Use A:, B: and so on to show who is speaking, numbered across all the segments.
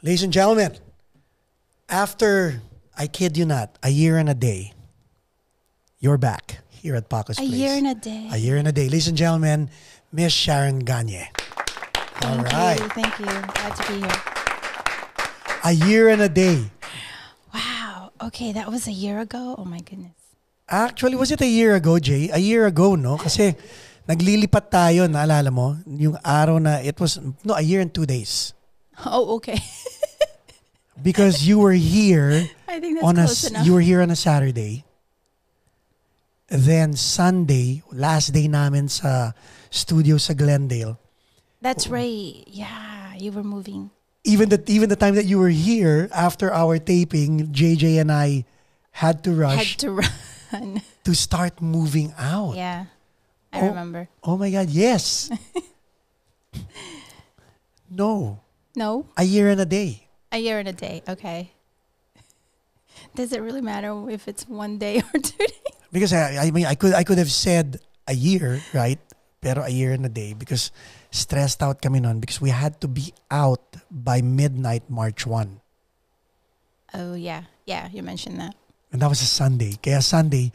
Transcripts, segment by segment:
A: Ladies and gentlemen, after, I kid you not, a year and a day, you're back here at Paco's Place.
B: A year and a day.
A: A year and a day. Ladies and gentlemen, Miss Sharon Gagne.
B: Thank you. Glad to be here.
A: A year and a day.
B: Wow. Okay, that was a year ago? Oh my goodness.
A: Actually, was it a year ago, Jay? A year ago, no? Kasi naglilipat tayo, naalala mo? Yung araw na, it was, no, a year and 2 days.
B: Oh, okay.
A: Because you were here
B: I think that's close enough.
A: You were here on a Saturday. Then Sunday, last day namin sa studio sa Glendale.
B: That's right. Yeah, you were moving.
A: Even the time that you were here after our taping, JJ and I had to rush to start moving out.
B: Yeah, I remember.
A: Oh my God, yes. No. A year and a day.
B: A year and a day, okay. Does it really matter if it's 1 day or 2 days?
A: Because I mean, I could have said a year, right? Pero a year and a day because stressed out kami nun because we had to be out by midnight March 1.
B: Oh, yeah. Yeah, you mentioned that.
A: And that was a Sunday. Kaya Sunday,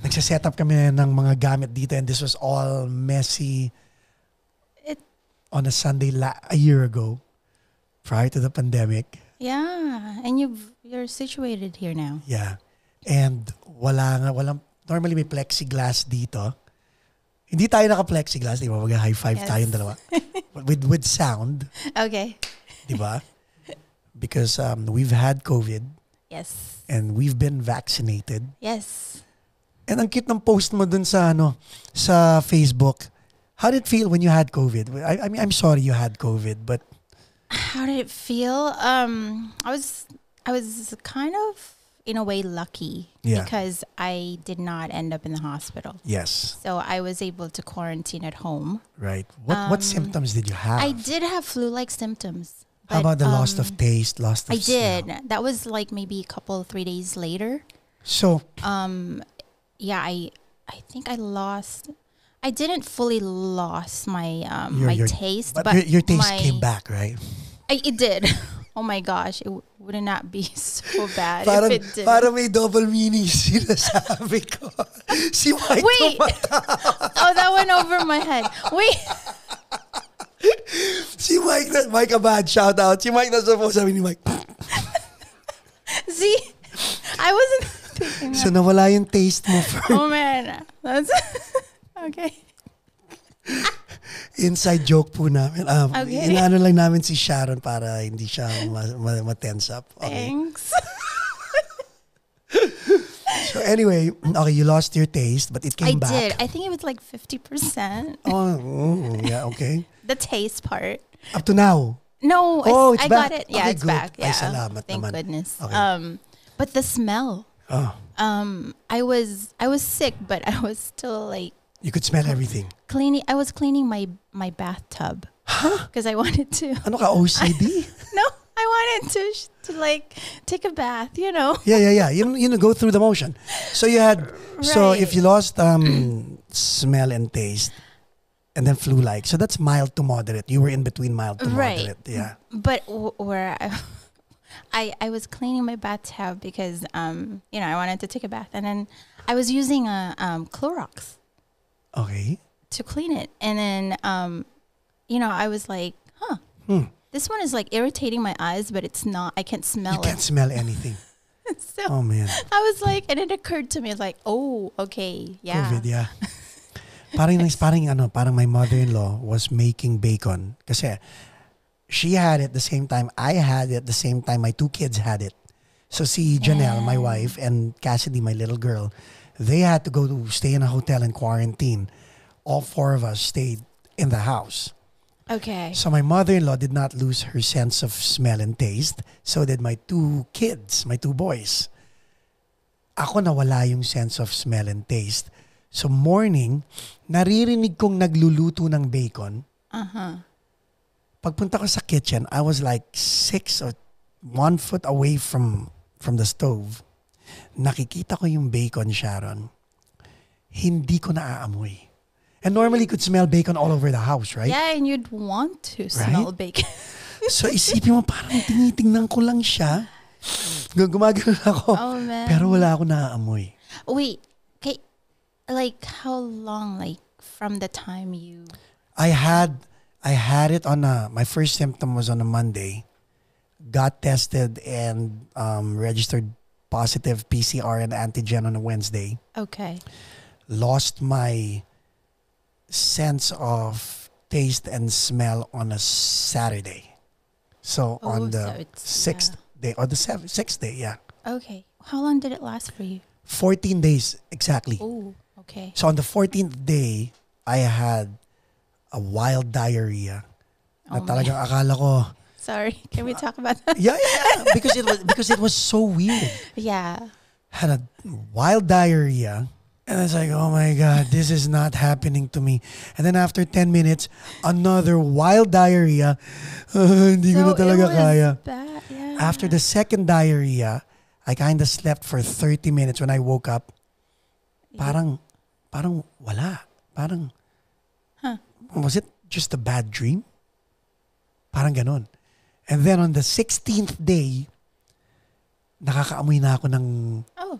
A: nagsiset up kami ng mga gamit dito and this was all messy on a Sunday a year ago prior to the pandemic.
B: Yeah, and you're situated here now.
A: Yeah. And walang normally may plexiglass dito. Hindi tayo naka-plexiglass, di ba? Mag-high five tayong dalawa. with sound.
B: Okay.
A: Di ba? Because we've had COVID.
B: Yes.
A: And we've been vaccinated.
B: Yes.
A: And ang cute ng post mo dun sa sa Facebook. How did it feel when you had COVID? I mean, I'm sorry you had COVID, but
B: how did it feel? I was kind of in a way lucky because I did not end up in the hospital.
A: Yes.
B: So I was able to quarantine at home.
A: Right. What symptoms did you have?
B: I did have flu-like symptoms.
A: How about the loss of taste, loss of
B: I did.
A: smell?
B: That was like maybe a couple, 3 days later.
A: So
B: yeah, I think I didn't fully lost my my taste, but
A: your taste came back, right?
B: It did. Oh my gosh, it would not be so bad
A: Parang,
B: if it did.
A: Parang may double meaning sinasabi ko. Si Mike
B: Wait. Oh, that went over my head. Wait.
A: Si Mike Abad, shout out. Si Mike nasa po, sabi ni Mike.
B: See, I wasn't thinking that.
A: So nawala yung taste mo for
B: Oh man, that's okay.
A: inside joke po namin.
B: Okay.
A: Inaano lang namin si Sharon para hindi siya ma-tense up. Okay.
B: Thanks.
A: So anyway, okay, you lost your taste, but it came back.
B: I did. I think it was like 50%.
A: Oh, yeah, okay.
B: The taste part.
A: Up to now.
B: No,
A: it's
B: I
A: back.
B: got it. Yeah,
A: Okay,
B: it's
A: good.
B: back. Yeah.
A: Ay, salamat
B: Thank
A: naman.
B: goodness.
A: Okay.
B: But the smell.
A: Oh.
B: I was sick, but I was still like
A: You could smell everything.
B: cleaning. I was cleaning my bathtub.
A: Huh?
B: Because I wanted to.
A: Ano ka, OCD?
B: No, I wanted to like take a bath, you know.
A: Yeah. You know, go through the motion. So you had, so
B: Right.
A: if you lost smell and taste, and then flu-like, so that's mild to moderate. You were in between mild to
B: Right.
A: moderate. Yeah.
B: But where I was cleaning my bathtub because you know, I wanted to take a bath, and then I was using a Clorox
A: Okay.
B: to clean it, and then you know, I was like, this one is like irritating my eyes, but it's not. I can't smell
A: You can't smell anything.
B: it. So
A: Oh man.
B: I was like, and it occurred to me, it's like, oh, okay, yeah.
A: COVID, yeah. Parang my mother-in-law was making bacon kasi she had it the same time I had it, the same time my 2 kids had it. So si Janelle, my wife, and Cassidy, my little girl, they had to go to stay in a hotel and quarantine. All 4 of us stayed in the house.
B: Okay.
A: So my mother-in-law did not lose her sense of smell and taste. So did my 2 kids, my 2 boys. Ako nawala yung sense of smell and taste. So morning, naririnig kong nagluluto ng bacon. Pagpunta ko sa kitchen, I was like 6 or 1 foot away from the stove. Nakikita ko yung bacon, Sharon. Hindi ko naaamoy. And normally you could smell bacon all over the house, right?
B: Yeah, and you'd want to smell bacon.
A: So isipin mo, parang tinitingnan ko lang siya. Gumagano ako.
B: Oh, man.
A: Pero wala ako naaamoy.
B: Wait, okay, like how long, like from the time you...
A: I had it on my first symptom was on a Monday. Got tested and registered positive PCR and antigen on a Wednesday.
B: Okay.
A: Lost my sense of taste and smell on a Saturday. So on the sixth day or the sixth day, yeah.
B: Okay. How long did it last for you?
A: 14 days exactly.
B: Oh, okay.
A: So on the 14th day, I had a wild diarrhea. Na talagang akala ko.
B: Sorry, can we talk about that?
A: Yeah. Because it was so weird.
B: Yeah.
A: Had a wild diarrhea. And I was like, oh my God, this is not happening to me. And then after 10 minutes, another wild diarrhea. Hindi ko na talaga kaya.
B: Bad, yeah.
A: After the second diarrhea, I kind of slept for 30 minutes. When I woke up, parang wala. Was it just a bad dream? Parang ganon. And then on the 16th day, nakakaamoy na ako ng...
B: Oh.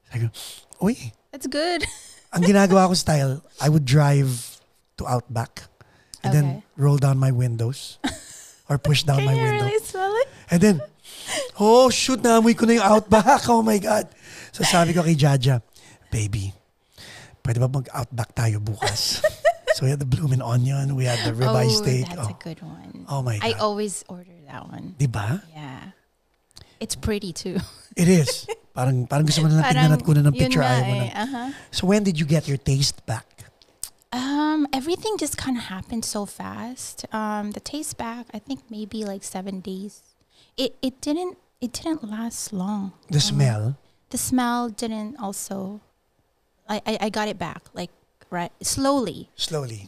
A: Sabi ko, uy.
B: That's good.
A: Ang ginagawa ko style, I would drive to Outback and then roll down my windows or push down my window.
B: Can you really smell it?
A: And then, oh shoot, naamoy ko na yung Outback. Oh my God. So sabi ko kay Jaja, baby, pwede ba mag-Outback tayo bukas? So we had the bloomin' onion, we had the ribeye steak.
B: That's a good one.
A: Oh my God.
B: I always order that one.
A: Diba?
B: Yeah. It's pretty too.
A: It is. Parang gusto mo na tignan at kunan ng picture. So when did you get your taste back?
B: Everything just kind of happened so fast. The taste back, I think maybe like 7 days. It didn't last long.
A: The smell?
B: The smell didn't also. I got it back like right slowly.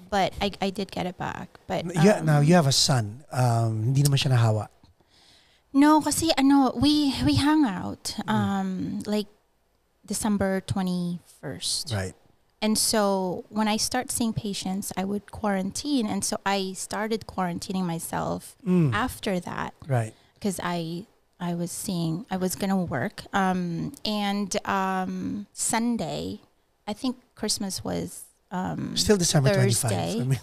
B: But I did get it back. But
A: now you have a son. Hindi naman siya nahawa.
B: No, kasi we hung out like December 21st.
A: Right.
B: And so when I start seeing patients, I would quarantine, and so I started quarantining myself after that.
A: Right.
B: Because I was gonna work. And Sunday, I think Christmas was
A: still December
B: Thursday.
A: 25. I mean.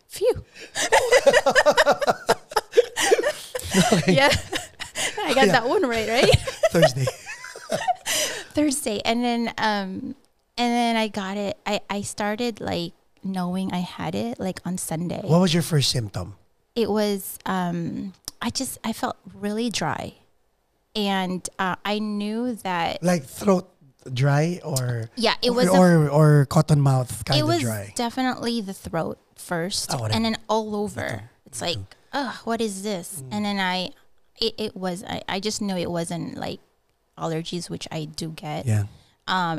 B: Phew.
A: Okay.
B: Yeah, I got that one right? Thursday, and then I got it. I started like knowing I had it like on Sunday.
A: What was your first symptom?
B: It was I felt really dry, and I knew that
A: like throat dry or
B: it was
A: or cotton mouth kind of dry.
B: It was definitely the throat first, and then all over. It's like, what is this? And then I just knew it wasn't like allergies, which I do get.
A: Yeah.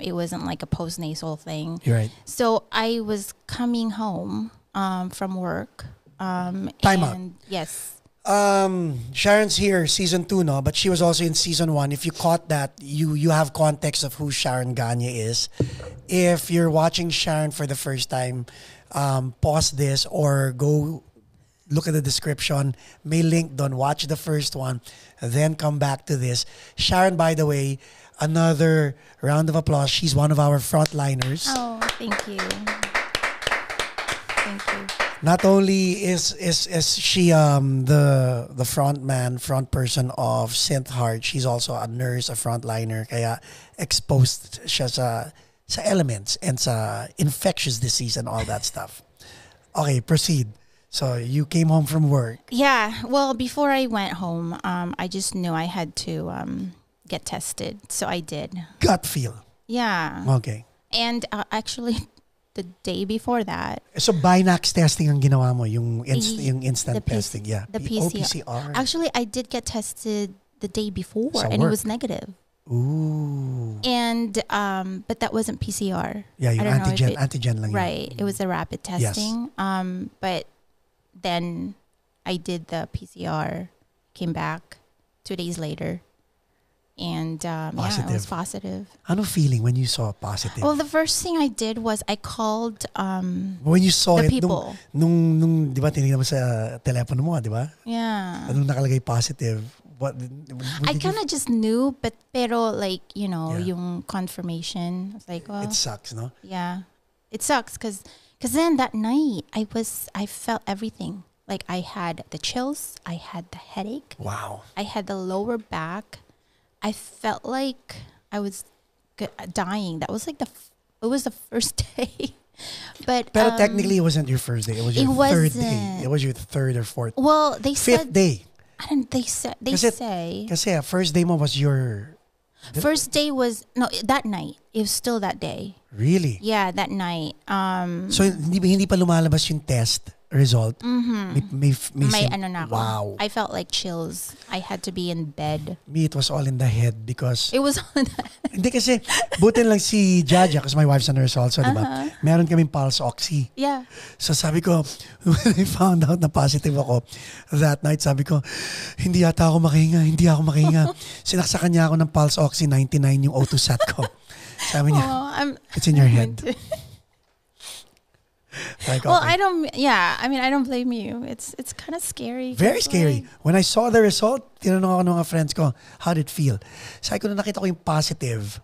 B: It wasn't like a postnasal thing.
A: You're right.
B: So I was coming home from work.
A: Time out.
B: Yes.
A: Sharon's here, season 2, no? But she was also in season 1. If you caught that, you have context of who Sharon Gagne is. If you're watching Sharon for the first time, pause this or go look at the description. May link doon. Watch the first one. Then come back to this. Sharon, by the way, another round of applause. She's one of our frontliners.
B: Oh, thank you. Thank you.
A: Not only is she the front person of Synth Heart, she's also a nurse, a frontliner. Kaya exposed siya sa elements and sa infectious disease and all that stuff. Okay, proceed. So you came home from work.
B: Yeah. Well, before I went home, I just knew I had to get tested. So I did.
A: Gut feel.
B: Yeah.
A: Okay.
B: And actually, the day before that.
A: So Binax testing ang ginawa mo, yung instant testing. Yeah.
B: The PCR. Actually, I did get tested the day before and it was negative.
A: Ooh.
B: And but that wasn't PCR.
A: Yeah, yung antigen lang.
B: Right. It was a rapid testing.
A: Yes.
B: But then I did the PCR, came back 2 days later. And yeah, it was positive.
A: Ano feeling when you saw positive?
B: Well, the first thing I did was I called
A: when you saw
B: the
A: it,
B: people.
A: Nung di ba, tinignan mo sa telepono mo, di ba?
B: Yeah.
A: Anong nakalagay positive?
B: I kind of just knew, pero like, yung confirmation. I was like, well.
A: It sucks, no?
B: Yeah. It sucks because then that night I felt everything. Like I had the chills, I had the headache.
A: Wow.
B: I had the lower back. I felt like I was dying. That was like it was the first day. But
A: technically it wasn't your first day. It was your third day. It was your third or fourth.
B: Well, they
A: fifth
B: said
A: day.
B: They say
A: Kasi first day mo was your
B: first day was that night. It was still that day.
A: Really?
B: Yeah, that night.
A: So hindi pa lumalabas yung test result.
B: May ano na ako.
A: Wow.
B: I felt like chills. I had to be in bed.
A: Me, it was all in the head because
B: it was all in the head.
A: Hindi kasi butin lang si Jaja because my wife's a nurse also, di ba? Meron kaming pulse oxy.
B: Yeah.
A: So sabi ko, when I found out na positive ako that night, sabi ko, hindi ako makahinga. Sinaksakan niya ako ng pulse oxy 99 yung O2 sat ko. Sabi niya, it's in your head. Like,
B: well, okay. I don't blame you. It's kind of scary.
A: Very scary. When I saw the result, tinanong ako ng mga friends ko, how did it feel? Sabi ko, nakita ko yung positive.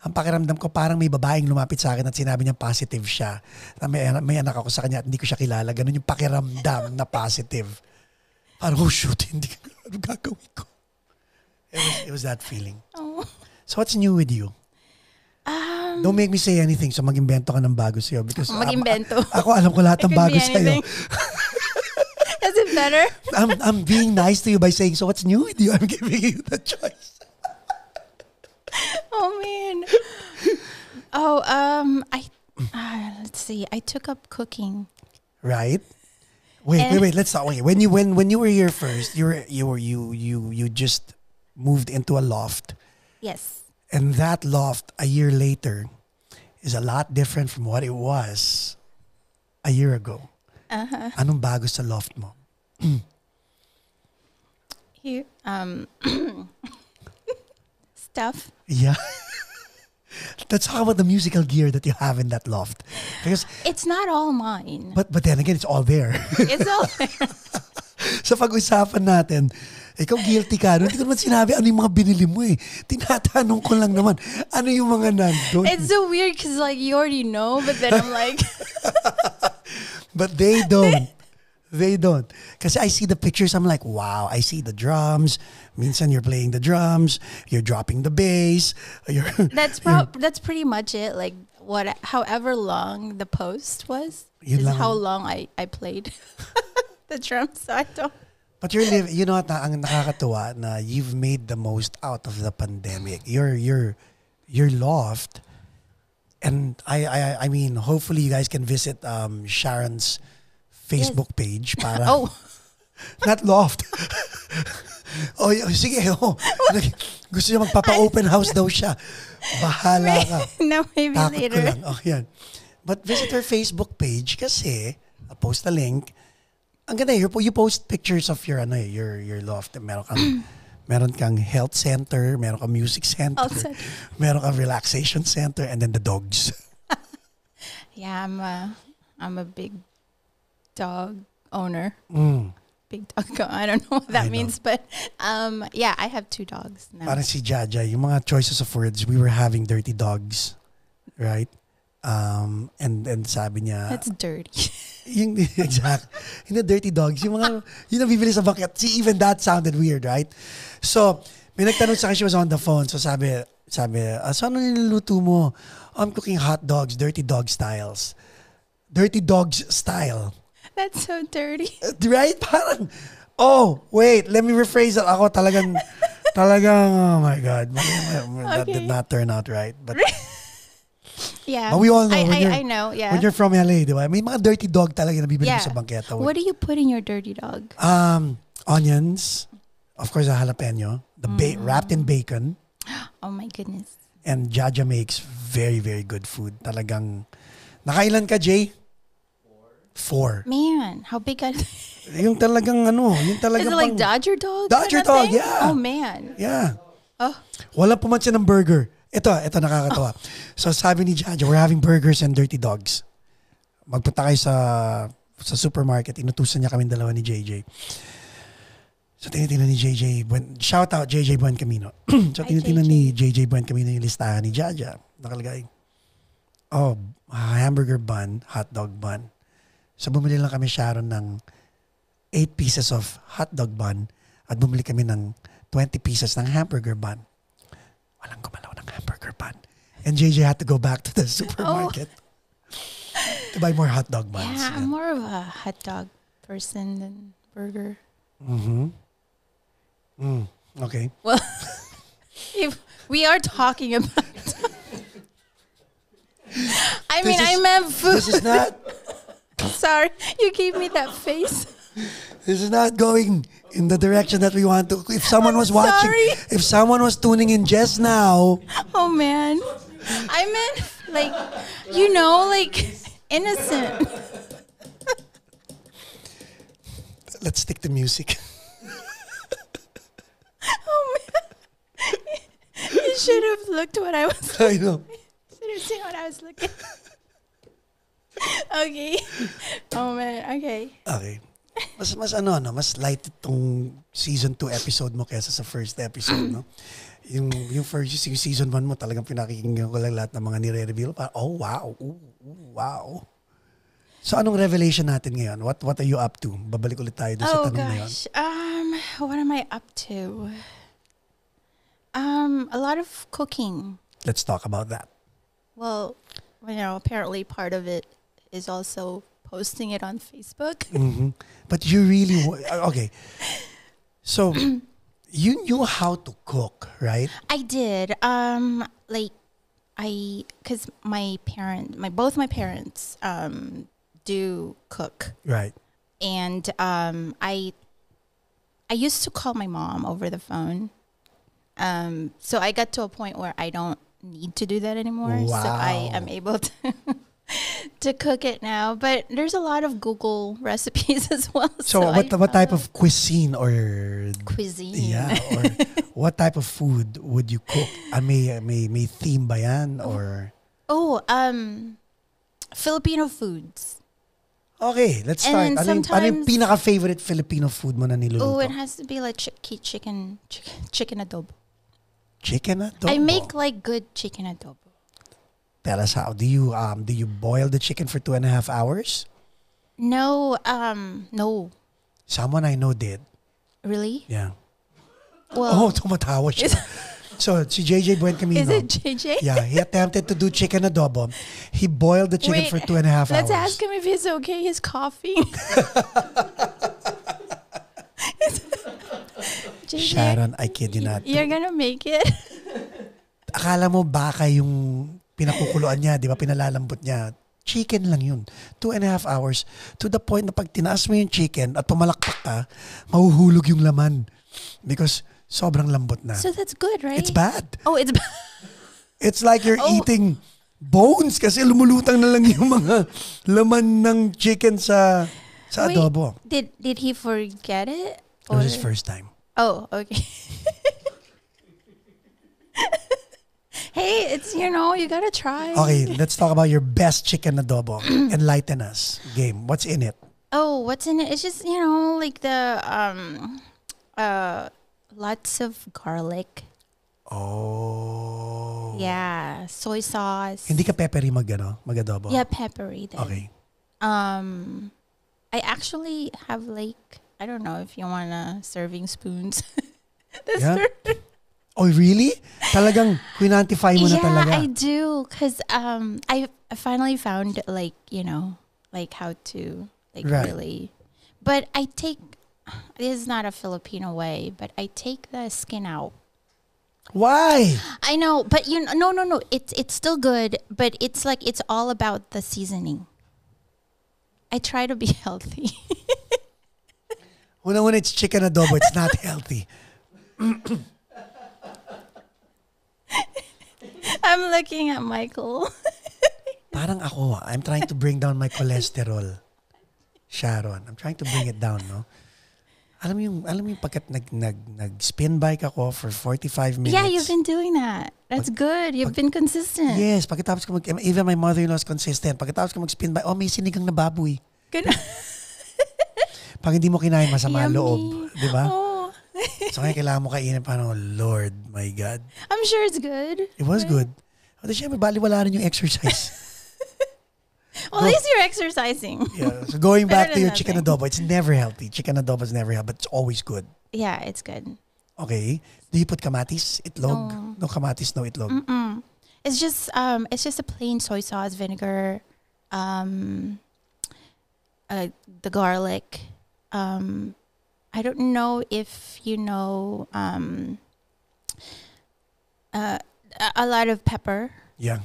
A: Ang pakiramdam ko, parang may babaeng lumapit sa akin at sinabi niya positive siya. Na may anak ako sa kanya at hindi ko siya kilala. Ganun yung pakiramdam na positive. Parang, oh shoot, ano gagawin ko? It was that feeling.
B: Oh.
A: So what's new with you? Don't make me say anything, so mag-imbento ka ng bago sa'yo. Because
B: mag-imbento.
A: Ako alam ko lahat ng bago sa'yo.
B: Is it better?
A: I'm being nice to you by saying, so what's new with you? I'm giving you the choice.
B: Oh, man. Let's see. I took up cooking.
A: Right? Wait. Let's start. Wait. When you were here first, you just moved into a loft.
B: Yes.
A: And that loft a year later is a lot different from what it was a year ago. Anong bago sa loft mo?
B: Here, stuff.
A: Yeah. Let's talk about the musical gear that you have in that loft. Because
B: it's not all mine.
A: But then again, it's all there.
B: It's all there.
A: Sa pag-usapan natin, ikaw guilty ka. Hindi ko naman sinabi ano yung mga binili mo eh. Tinatanong ko lang naman, ano yung mga nandun?
B: It's so weird because like you already know, but then I'm like...
A: But they don't. They don't. Kasi I see the pictures, I'm like, wow, I see the drums. Minsan you're playing the drums, you're dropping the bass.
B: That's pretty much it. Like however long the post was is how long I played the drums. So I don't...
A: But you know what, ang nakakatuwa na you've made the most out of the pandemic. Your loft, and I mean, hopefully you guys can visit Sharon's Facebook page para not loft. Sige. Gusto niya magpapa-open house daw siya. Bahala ka.
B: No, maybe
A: Takot
B: later.
A: Ko lang. Yan. But visit her Facebook page kasi I'll post a link. Ang ganda, you post pictures of your loft. Meron kang health center, meron kang music center, meron kang relaxation center, and then the dogs.
B: Yeah, I'm a big dog owner. Big dog. I don't know what that means, but yeah, I have 2 dogs now.
A: Parang si Jaja, yung mga choices of words, we were having dirty dogs, right? And sabi niya,
B: that's dirty.
A: Yung exact. Yung dirty dogs, yung nabibili sa bucket. See, even that sounded weird, right? So, may nagtanong sa akin, she was on the phone. So sabi, so ano niluluto mo? I'm cooking hot dogs, dirty dog styles. Dirty dogs style.
B: That's so dirty.
A: Right? Parang, wait, let me rephrase it. Ako talagang, oh my God. That did not turn out right. But
B: yeah.
A: But we all know.
B: I know, yeah.
A: When you're from LA, di ba? May mga dirty dog talaga na bibili mo sa bangketa.
B: What do you put in your dirty dog?
A: Onions. Of course, a jalapeno. Wrapped in bacon.
B: Oh my goodness.
A: And Jaja makes very, very good food. Talagang, nakailan ka, Jay? 4.
B: Man, how big are they?
A: Yung talagang
B: Is it like Dodger dog?
A: Dodger dog, yeah.
B: Oh man.
A: Yeah.
B: Oh.
A: Walang pumansin ng burger. Ito nakakatawa. So sabi ni Jaja, we're having burgers and dirty dogs. Magpunta kayo sa supermarket. Inutusan niya kami dalawa ni JJ. So tinitingnan ni JJ, shout out JJ Buen Camino. So tinitingnan ni JJ Buen Camino yung listahan ni Jaja. Nakalagay, hamburger bun, hot dog bun. So bumili lang kami, Sharon, ng 8 pieces of hot dog bun at bumili kami ng 20 pieces ng hamburger bun. Walang gumalaw ng hamburger bun. And JJ had to go back to the supermarket to buy more hot dog buns.
B: Yeah, I'm more of a hot dog person than burger.
A: Okay.
B: Well, if we are talking about... I meant food.
A: This is not...
B: Sorry, you gave me that face.
A: This is not going in the direction that we want to. If someone was watching, if someone was tuning in just now.
B: Oh man, I meant innocent.
A: Let's stick to music.
B: Oh man, you should have looked what I was.
A: I know.
B: Should have seen what I was looking. Okay. Oh man. Okay.
A: Okay. Mas light itong season 2 episode mo kaysa sa first episode, no? Yung season 1 mo talagang pinakikinggan ko lang lahat ng mga nire-reveal. Wow. So anong revelation natin ngayon? What are you up to? Babalik ulit tayo doon sa tanong na yun.
B: What am I up to? A lot of cooking.
A: Let's talk about that.
B: Well, apparently part of it is also posting it on Facebook.
A: Mm-hmm. But you really... Okay. So, you knew how to cook, right?
B: I did. Because both my parents do cook.
A: Right.
B: And I used to call my mom over the phone. So I got to a point where I don't need to do that anymore.
A: Wow.
B: So I am able to cook it now. But there's a lot of Google recipes as well.
A: So what type of cuisine or...
B: Cuisine.
A: Yeah. Or what type of food would you cook? May theme ba yan? Or...
B: Filipino foods.
A: Okay, let's start. Ano yung pinaka-favorite Filipino food mo na niluluto?
B: Oh, it has to be like chicken adobo.
A: Chicken adobo?
B: I make good chicken adobo.
A: Tell us how. Do you boil the chicken for 2.5 hours?
B: No, no.
A: Someone I know did.
B: Really?
A: Yeah.
B: Well,
A: tumatawa siya. So, si JJ Buen Camino.
B: Is it JJ?
A: Yeah, he attempted to do chicken adobo. He boiled the chicken for 2.5 hours.
B: Let's ask him if he's okay. He's coughing. JJ,
A: Sharon, I kid you not.
B: You're gonna make it?
A: Akala mo baka yung pinakukuluan niya, di ba, pinalalambot niya. Chicken lang yun. 2.5 hours. To the point na pag tinaas mo yung chicken at pumalakpak ka, mahuhulog yung laman. Because sobrang lambot na.
B: So that's good, right?
A: It's bad.
B: Oh, it's bad.
A: It's like you're eating bones kasi lumulutang na lang yung mga laman ng chicken sa adobo.
B: Did he forget it?
A: It was his first time.
B: Oh, okay. Hey, it's, you gotta try.
A: Okay, let's talk about your best chicken adobo. Enlighten us. Game. What's in it?
B: Oh, what's in it? It's just, like the, lots of garlic.
A: Oh.
B: Yeah, soy sauce.
A: Hindi ka peppery mag-adobo?
B: Yeah, peppery then.
A: Okay.
B: I actually have I don't know if you want serving spoons.
A: Yeah? Oh, really? Talagang quinantify mo na talaga?
B: Yeah, I do. Because I finally found, how to, really. But I take, this is not a Filipino way, but I take the skin out.
A: Why?
B: I know, but no. It's still good, but it's it's all about the seasoning. I try to be healthy.
A: When it's chicken adobo, it's not healthy.
B: I'm looking at Michael.
A: Parang ako, I'm trying to bring down my cholesterol. Sharon, I'm trying to bring it down, no? Alam mo yung pagkat nag-spin bike ako for 45 minutes.
B: Yeah, you've been doing that. That's good. You've been consistent.
A: Yes, pagkatapos ko even my mother-in-law is consistent. Pagkatapos ko mag-spin bike, may sinigang na baboy.
B: Good.
A: Pag hindi mo kinain, masama
B: Yummy.
A: loob. Di ba?
B: Oh.
A: So kaya kailangan mo kainin, parang, Lord, my God.
B: I'm sure it's good.
A: It was good. O, di syempre, baliwala rin yung exercise.
B: Well, at least you're exercising.
A: Yeah. So going back to your
B: nothing.
A: chicken adobo, it's never healthy. Chicken adobo is never healthy, but it's always good.
B: Yeah, it's good.
A: Okay. Do you put kamatis, itlog? No kamatis, no itlog.
B: It's just a plain soy sauce, vinegar, the garlic. I don't know if you know a lot of pepper.
A: Yeah.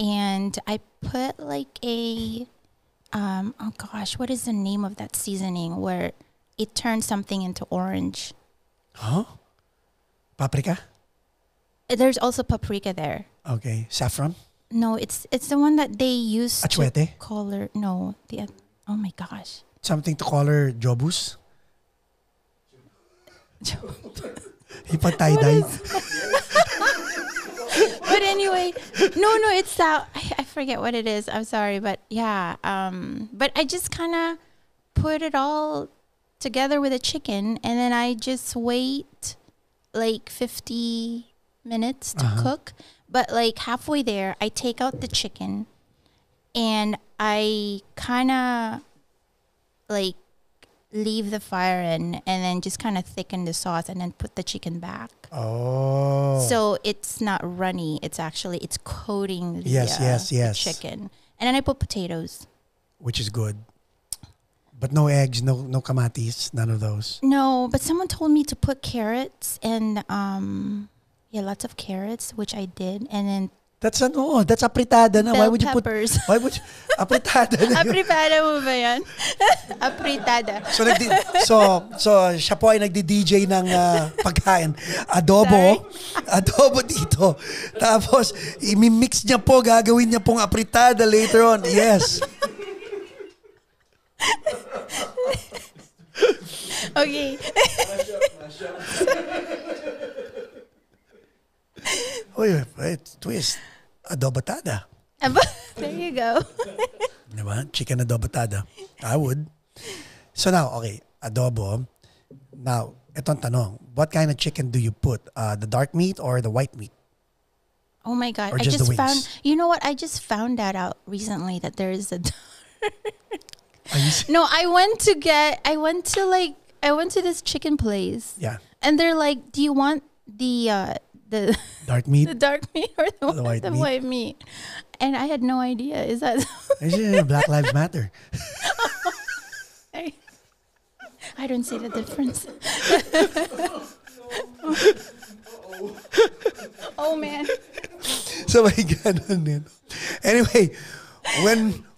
B: And I put like a oh gosh, what is the name of that seasoning where it turns something into orange?
A: Huh? Paprika?
B: There's also paprika there.
A: Okay. Saffron?
B: No, it's the one that they use
A: Achuete?
B: to color. No, oh my gosh.
A: Something to color jobus? Ipag tie-dye?
B: But anyway, no, it's that. I forget what it is. I'm sorry, but yeah. But I just kind of put it all together with a chicken, and then I just wait like 50 minutes to cook. But like halfway there, I take out the chicken, and I kind of like leave the fire in, and then just kind of thicken the sauce, and then put the chicken back.
A: Oh.
B: So it's not runny. It's coating the, the chicken. And then I put potatoes.
A: Which is good. But no eggs, no kamatis, none of those.
B: No, but someone told me to put carrots and lots of carrots, which I did. And then
A: that's apritada na. Why would you
B: peppers.
A: Why would you, apritada na?
B: Apritada mo ba yan? Apritada.
A: So siya po ay nagdi-DJ ng pagkain. Adobo dito. Tapos i-mix niya po, gagawin niya pong apritada later on. Yes.
B: Okay.
A: Wait, twist. Adobatada.
B: There you go.
A: Diba? Chicken adobatada. I would. So now, okay, adobo. Now, itong tanong. What kind of chicken do you put? The dark meat or the white meat?
B: Oh my God.
A: Or just the wings?
B: found, you know what? I just found that out recently that there is a... No, I went to this chicken place.
A: Yeah.
B: And they're like, do you want the
A: dark meat?
B: The dark meat or the
A: white
B: white meat? And I had no idea. Is that
A: Black Lives Matter?
B: I don't see the difference. Oh man.
A: So may ganun din. Anyway,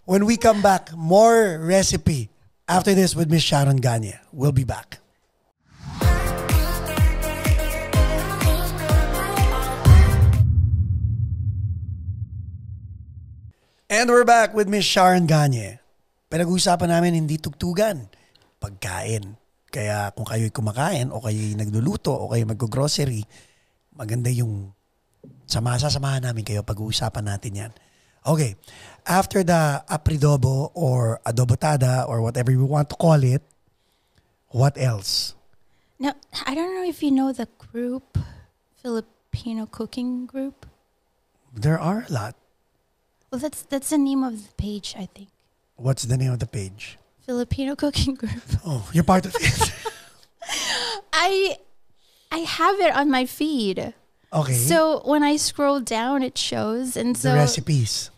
A: when we come back, more recipe after this with Miss Sharon Gagne. We'll be back. And we're back with Miss Sharon Gagne. Pinag-uusapan namin hindi tugtugan, pagkain. Kaya kung kayo'y kumakain o kayo'y nagluluto o kayo'y mag-grocery, maganda yung samahan namin kayo, pag-uusapan natin yan. Okay, after the apridobo or adobotada or whatever we want to call it, what else?
B: Now, I don't know if you know the group, Filipino cooking group.
A: There are a lot.
B: Well, that's the name of the page, I think.
A: What's the name of the page?
B: Filipino cooking group.
A: Oh, you're part of it.
B: I have it on my feed.
A: Okay.
B: So when I scroll down, it shows, and so
A: the recipes.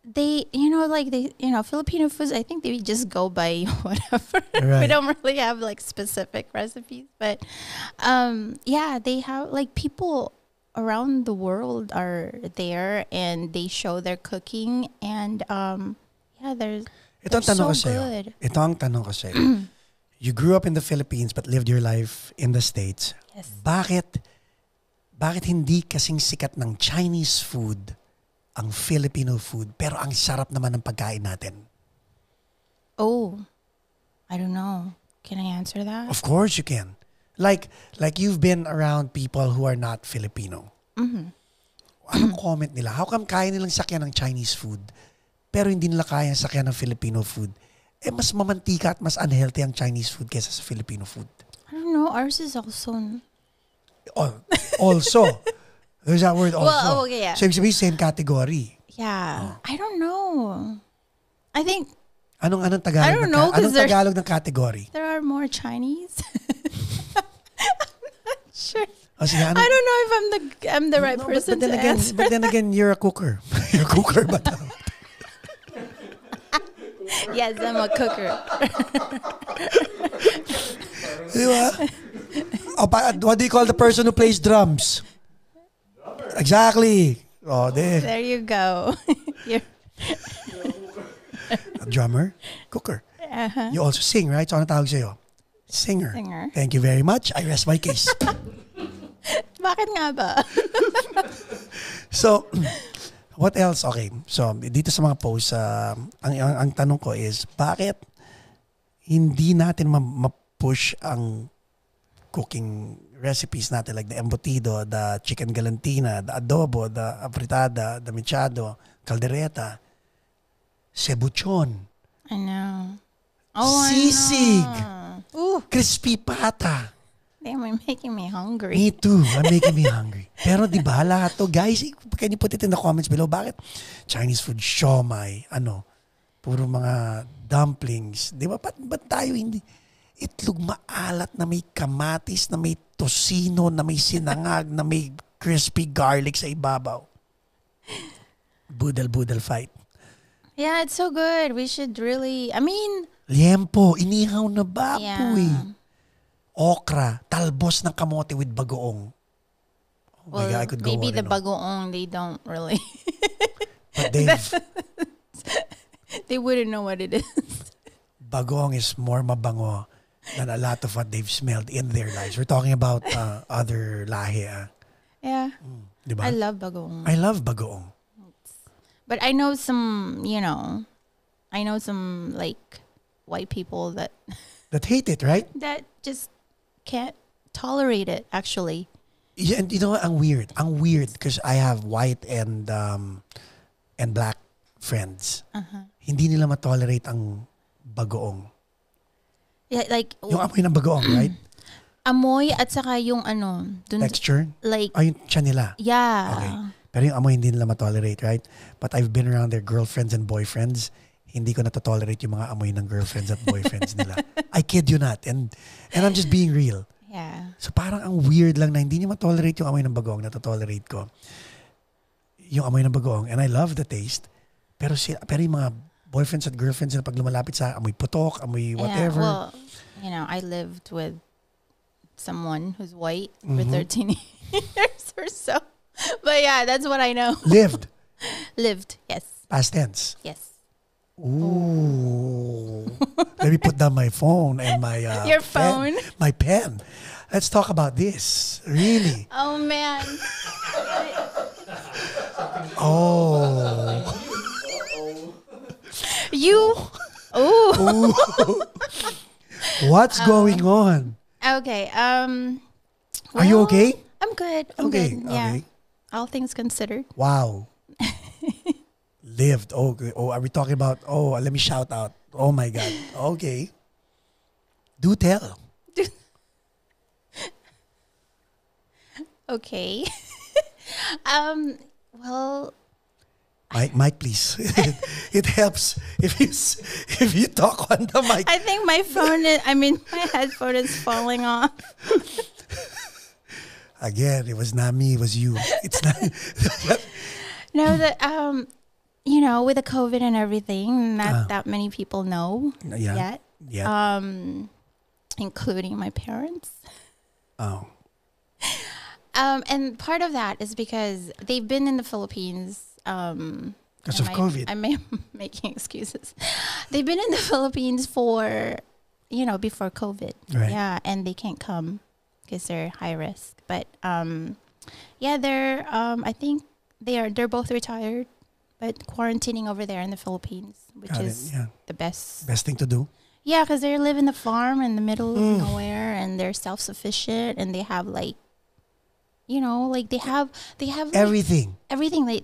B: They, Filipino foods. I think they just go by whatever.
A: Right.
B: We don't really have like specific recipes, but they have like people around the world are there, and they show their cooking, and they're so good.
A: Ito ang tanong ko sa'yo. You grew up in the Philippines but lived your life in the States.
B: Yes.
A: Bakit hindi kasing sikat ng Chinese food ang Filipino food pero ang sarap naman ng pagkain natin?
B: Oh, I don't know. Can I answer that?
A: Of course you can. Like you've been around people who are not Filipino. Anong comment nila? How come kaya nilang sakyan ng Chinese food pero hindi nila kaya sakyan ng Filipino food? Eh mas mamantika at mas unhealthy ang Chinese food kaysa sa Filipino food.
B: I don't know. Ours is also...
A: Also. There's that word also.
B: Well, okay, yeah.
A: So ibig sabihin, same category.
B: Yeah. I don't know. I think...
A: Anong Tagalog?
B: I don't know.
A: Anong Tagalog ng category?
B: There are more Chinese. I'm not sure.
A: Sige,
B: I don't know if I'm the right person to answer.
A: But then again, you're a cooker. You're a cooker ba?
B: Yes, I'm a cooker.
A: Diba? What do you call the person who plays drums? Exactly. Oh,
B: there you go. You're
A: a drummer, cooker.
B: Uh-huh.
A: You also sing, right? So ano tawag sa'yo? Singer. Thank you very much. I rest my case.
B: Bakit nga ba?
A: So, what else? Okay. So, dito sa mga posts, ang tanong ko is, bakit hindi natin ma-push ang cooking recipes natin like the embutido, the chicken galantina, the adobo, the apritada, the mechado, caldereta, cebuchon.
B: I know. Oh,
A: sisig.
B: I know. Ooh.
A: Crispy pata.
B: Damn, you're making me hungry.
A: Me too. I'm making me hungry. Pero di ba lahat to, guys, can you put it in the comments below? Bakit Chinese food, siomai, puro mga dumplings. Di ba? Ba't tayo hindi? Itlog maalat na may kamatis, na may tosino, na may sinangag, na may crispy garlic sa ibabaw. Budal fight.
B: Yeah, it's so good. We should really,
A: liempo, inihaw na baboy.
B: Yeah.
A: Okra, talbos ng kamote with bagoong. Oh
B: well,
A: my God, I could go
B: maybe
A: on
B: the bagoong, they don't really.
A: But
B: they wouldn't know what it is.
A: Bagoong is more mabango than a lot of what they've smelled in their lives. We're talking about other lahi.
B: Yeah.
A: Diba?
B: I love bagoong.
A: I love bagoong.
B: But I know some, like white people that
A: hate it, right?
B: That just can't tolerate it, actually.
A: Yeah, and you know what? Ang weird because I have white and black friends.
B: Uh-huh.
A: Hindi nila ma-tolerate ang bagoong.
B: Yeah, like
A: yung amoy ng bagoong, right?
B: Amoy at saka yung
A: texture?
B: Like
A: yung tiyan nila?
B: Yeah.
A: Okay. Pero yung amoy hindi nila ma-tolerate, right? But I've been around their girlfriends and boyfriends. Hindi ko na-tolerate yung mga amoy ng girlfriends at boyfriends nila. I kid you not. And I'm just being real.
B: Yeah.
A: So parang ang weird lang na hindi niya ma-tolerate yung amoy ng bagoong na to-tolerate ko. Yung amoy ng bagoong. And I love the taste. Pero yung mga boyfriends at girlfriends na pag lumalapit sa amoy putok, amoy whatever.
B: Yeah, well, I lived with someone who's white for 13 years or so. But yeah, that's what I know.
A: Lived?
B: Lived, yes.
A: Past tense?
B: Yes.
A: Ooh. Let me put down my phone and my
B: your phone.
A: My pen. Let's talk about this. Really?
B: Oh man.
A: Oh.
B: You. Ooh.
A: What's going on?
B: Okay.
A: Are you okay?
B: I'm good. I'm
A: okay.
B: good. Yeah.
A: Okay.
B: All things considered.
A: Wow. Lived. Oh, are we talking about? Oh, let me shout out. Oh my God. Okay. Do tell.
B: Okay. Well.
A: Mike, please. It helps if you talk on the mic.
B: I think my my headphone is falling off.
A: Again, it was not me. It was you. It's not.
B: No, with the COVID and everything, not that many people know yet.
A: Yeah.
B: Including my parents.
A: Oh.
B: And part of that is because they've been in the Philippines.
A: Because of COVID.
B: I may be making excuses. They've been in the Philippines for, before COVID.
A: Right.
B: Yeah, and they can't come because they're high risk. But they're I think they're both retired, but quarantining over there in the Philippines, which is the best
A: thing to do.
B: Yeah, because they live in the farm in the middle of nowhere, and they're self-sufficient, and they have like, like they have like,
A: everything they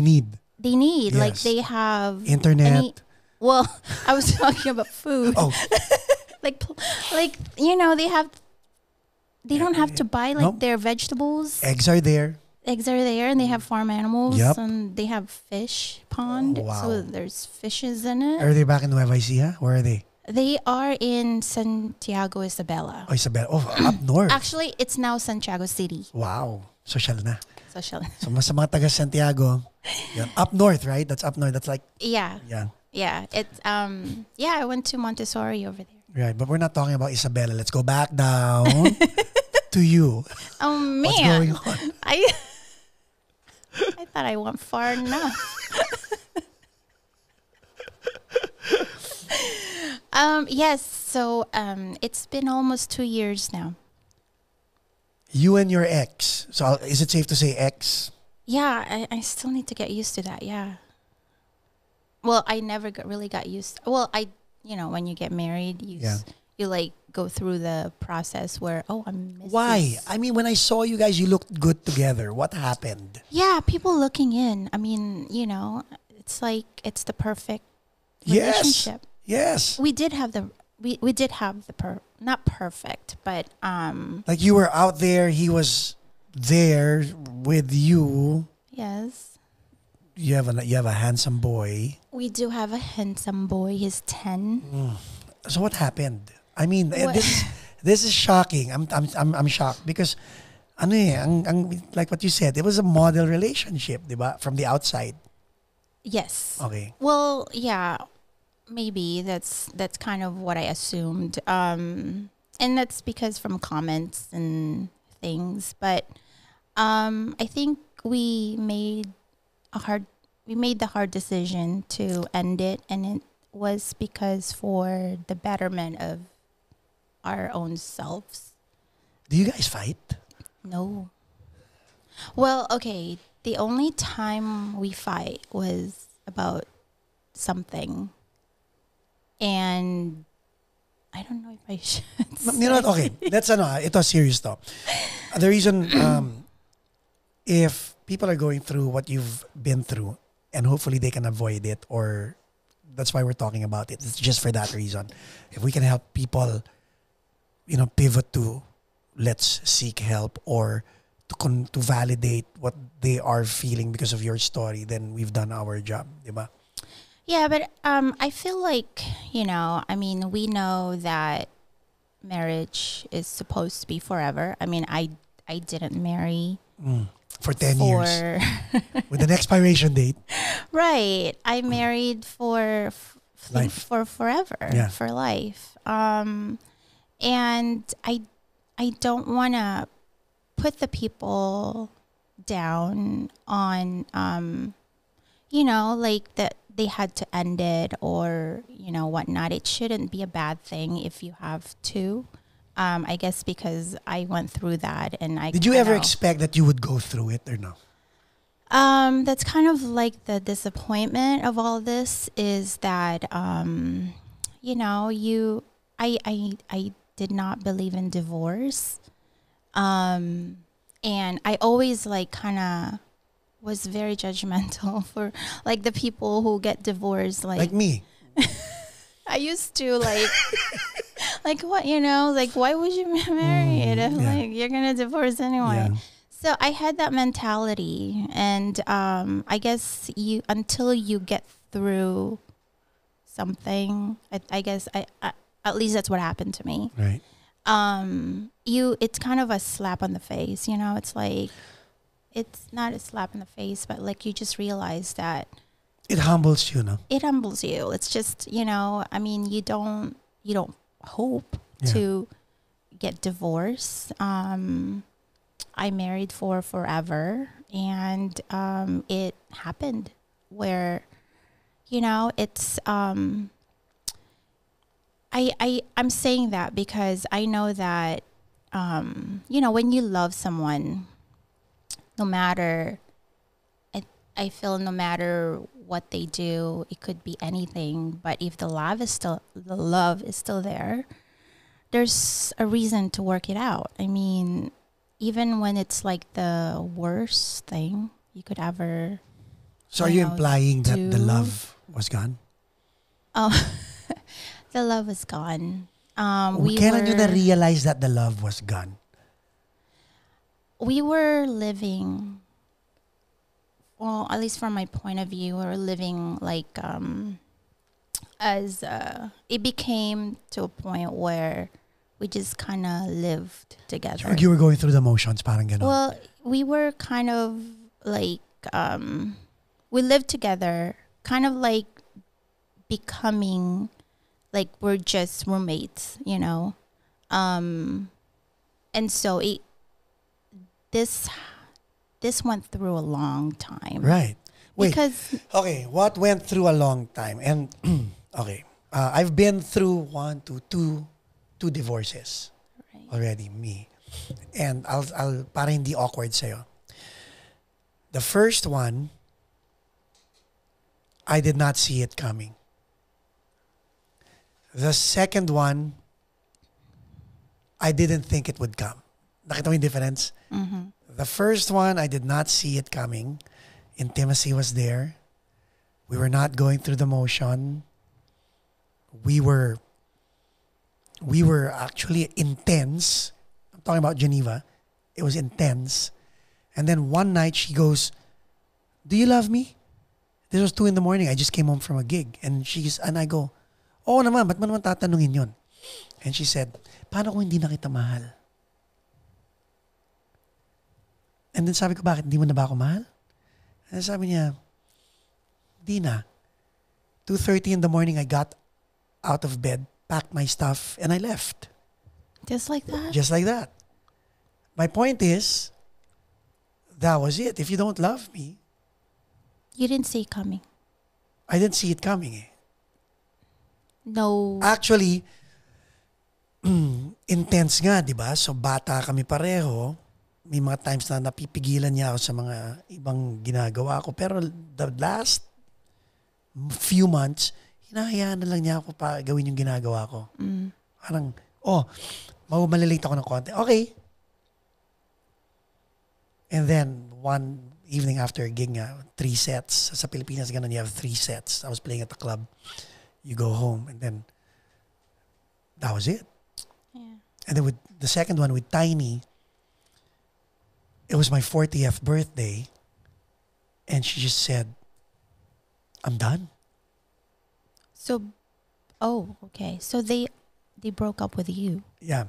A: need.
B: They need like
A: Yes.
B: they have
A: Internet.
B: well, I was talking about food.
A: Oh,
B: like they don't have to buy like
A: Nope.
B: their vegetables.
A: eggs are there.
B: Eggs are there, and they have farm animals,
A: Yep.
B: and they have fish pond.
A: Oh, wow.
B: So there's fishes in it.
A: Are they back in Nueva Ecija? Where are they?
B: They are in Santiago Isabela.
A: Oh, Isabel. Oh, up north.
B: Actually, it's now Santiago City.
A: Wow. Social na.
B: Social.
A: So, mas sa mga taga Santiago, yan. Up north, right? That's up north. That's like,
B: Yeah.
A: yeah.
B: Yeah. It's I went to Montessori over there.
A: Right. But we're not talking about Isabela. Let's go back down to you.
B: Oh man.
A: What's going on?
B: I thought I went far enough. Yes, so it's been almost 2 years now.
A: You and your ex. So is it safe to say ex?
B: Yeah, I still need to get used to that, yeah. Well, I never really got used. Well, when you get married, you like go through the process where, I'm Mrs.
A: Why? I mean, when I saw you guys, you looked good together. What happened?
B: Yeah, people looking in. I mean, it's like it's the perfect relationship.
A: Yes.
B: We did have the not perfect, but
A: Like you were out there, he was there with you.
B: yes.
A: You have a handsome boy.
B: We do have a handsome boy. He's 10.
A: So what happened? I mean,
B: What-
A: this is shocking. I'm shocked because like what you said, it was a model relationship, diba? From the outside.
B: Yes.
A: Okay.
B: Well, yeah. Maybe that's kind of what I assumed. And that's because from comments and things, but I think we made the hard decision to end it, and it was because for the betterment of our own selves.
A: Do you guys fight?
B: No. Well, okay. The only time we fight was about something. And I don't know if I should
A: You know what? Okay. That's ito serious though. The reason if people are going through what you've been through and hopefully they can avoid it, or that's why we're talking about it. It's just for that reason. If we can help people, pivot to let's seek help or to validate what they are feeling because of your story, then we've done our job, diba?
B: Yeah, but I feel like, we know that marriage is supposed to be forever. I mean, I didn't marry
A: For 10 years. With an expiration date.
B: Right. I married for
A: Life.
B: for forever,
A: Yeah.
B: for life. And I don't want to put the people down on like that they had to end it or whatnot. It shouldn't be a bad thing if you have to. I guess because I went through that, and
A: Did you ever expect that you would go through it or no?
B: That's kind of like the disappointment of all this is that I did not believe in divorce, and I always kind of was very judgmental for like the people who get divorced,
A: Like me.
B: I used to like what why would you marry it if you're gonna divorce anyway?
A: Yeah.
B: So I had that mentality, and I guess until you get through something, I guess I at least that's what happened to me.
A: Right.
B: It's kind of a slap on the face, It's like it's not a slap in the face, but like you just realize that
A: It humbles you, no?
B: it humbles you. It's just, you don't hope to get divorced. I married for forever, and it happened where, it's I'm saying that because I know that when you love someone, no matter I feel no matter what they do, it could be anything. But if the love is still there, there's a reason to work it out. I mean, even when it's like the worst thing you could ever.
A: So are you implying that the love was gone?
B: Oh, the love was gone.
A: Kailan nyo na-realize that the love was gone?
B: We were living, well, at least from my point of view, we were living like it became to a point where we just kind of lived together.
A: So you were going through the motions, parang ganon.
B: Well, we were kind of like, we lived together, kind of like becoming like we're just roommates, you know? And so this went through a long time.
A: Right. Wait.
B: Because
A: okay, what went through a long time? And okay, I've been through two divorces already, me. And I'll para hindi awkward sa'yo. The first one, I did not see it coming. The second one, I didn't think it would come. Nakita mo yung difference?
B: Mm-hmm.
A: The first one, I did not see it coming. Intimacy was there. We were not going through the motion. We were actually intense. I'm talking about Geneva. It was intense. And then one night she goes, "Do you love me?" This was 2 a.m. I just came home from a gig. And I go, "Oo naman, ba't mo naman tatanungin yun?" And she said, "Paano kung hindi na kita mahal?" And then sabi ko, "Bakit? Hindi mo na ba ako mahal?" And then sabi niya, "Di na." 2:30 a.m, I got out of bed, packed my stuff, and I left.
B: Just like that?
A: Just like that. My point is, that was it. If you don't love me.
B: You didn't see it coming.
A: I didn't see it coming eh.
B: No.
A: Actually, intense nga, di ba? So bata kami pareho. May mga times na napipigilan niya ako sa mga ibang ginagawa ko. Pero the last few months, hinahayaan na lang niya ako pa gawin yung ginagawa ko. Parang, malilate ako ng konti. Okay. And then, one evening after a gig nga, 3 sets. Sa Pilipinas, ganun, you have 3 sets. I was playing at the club. You go home. And then, that was it.
B: Yeah.
A: And then with the second one, with Tiny, it was my 40th birthday. And she just said, "I'm done."
B: So, okay. So they broke up with you.
A: Yeah.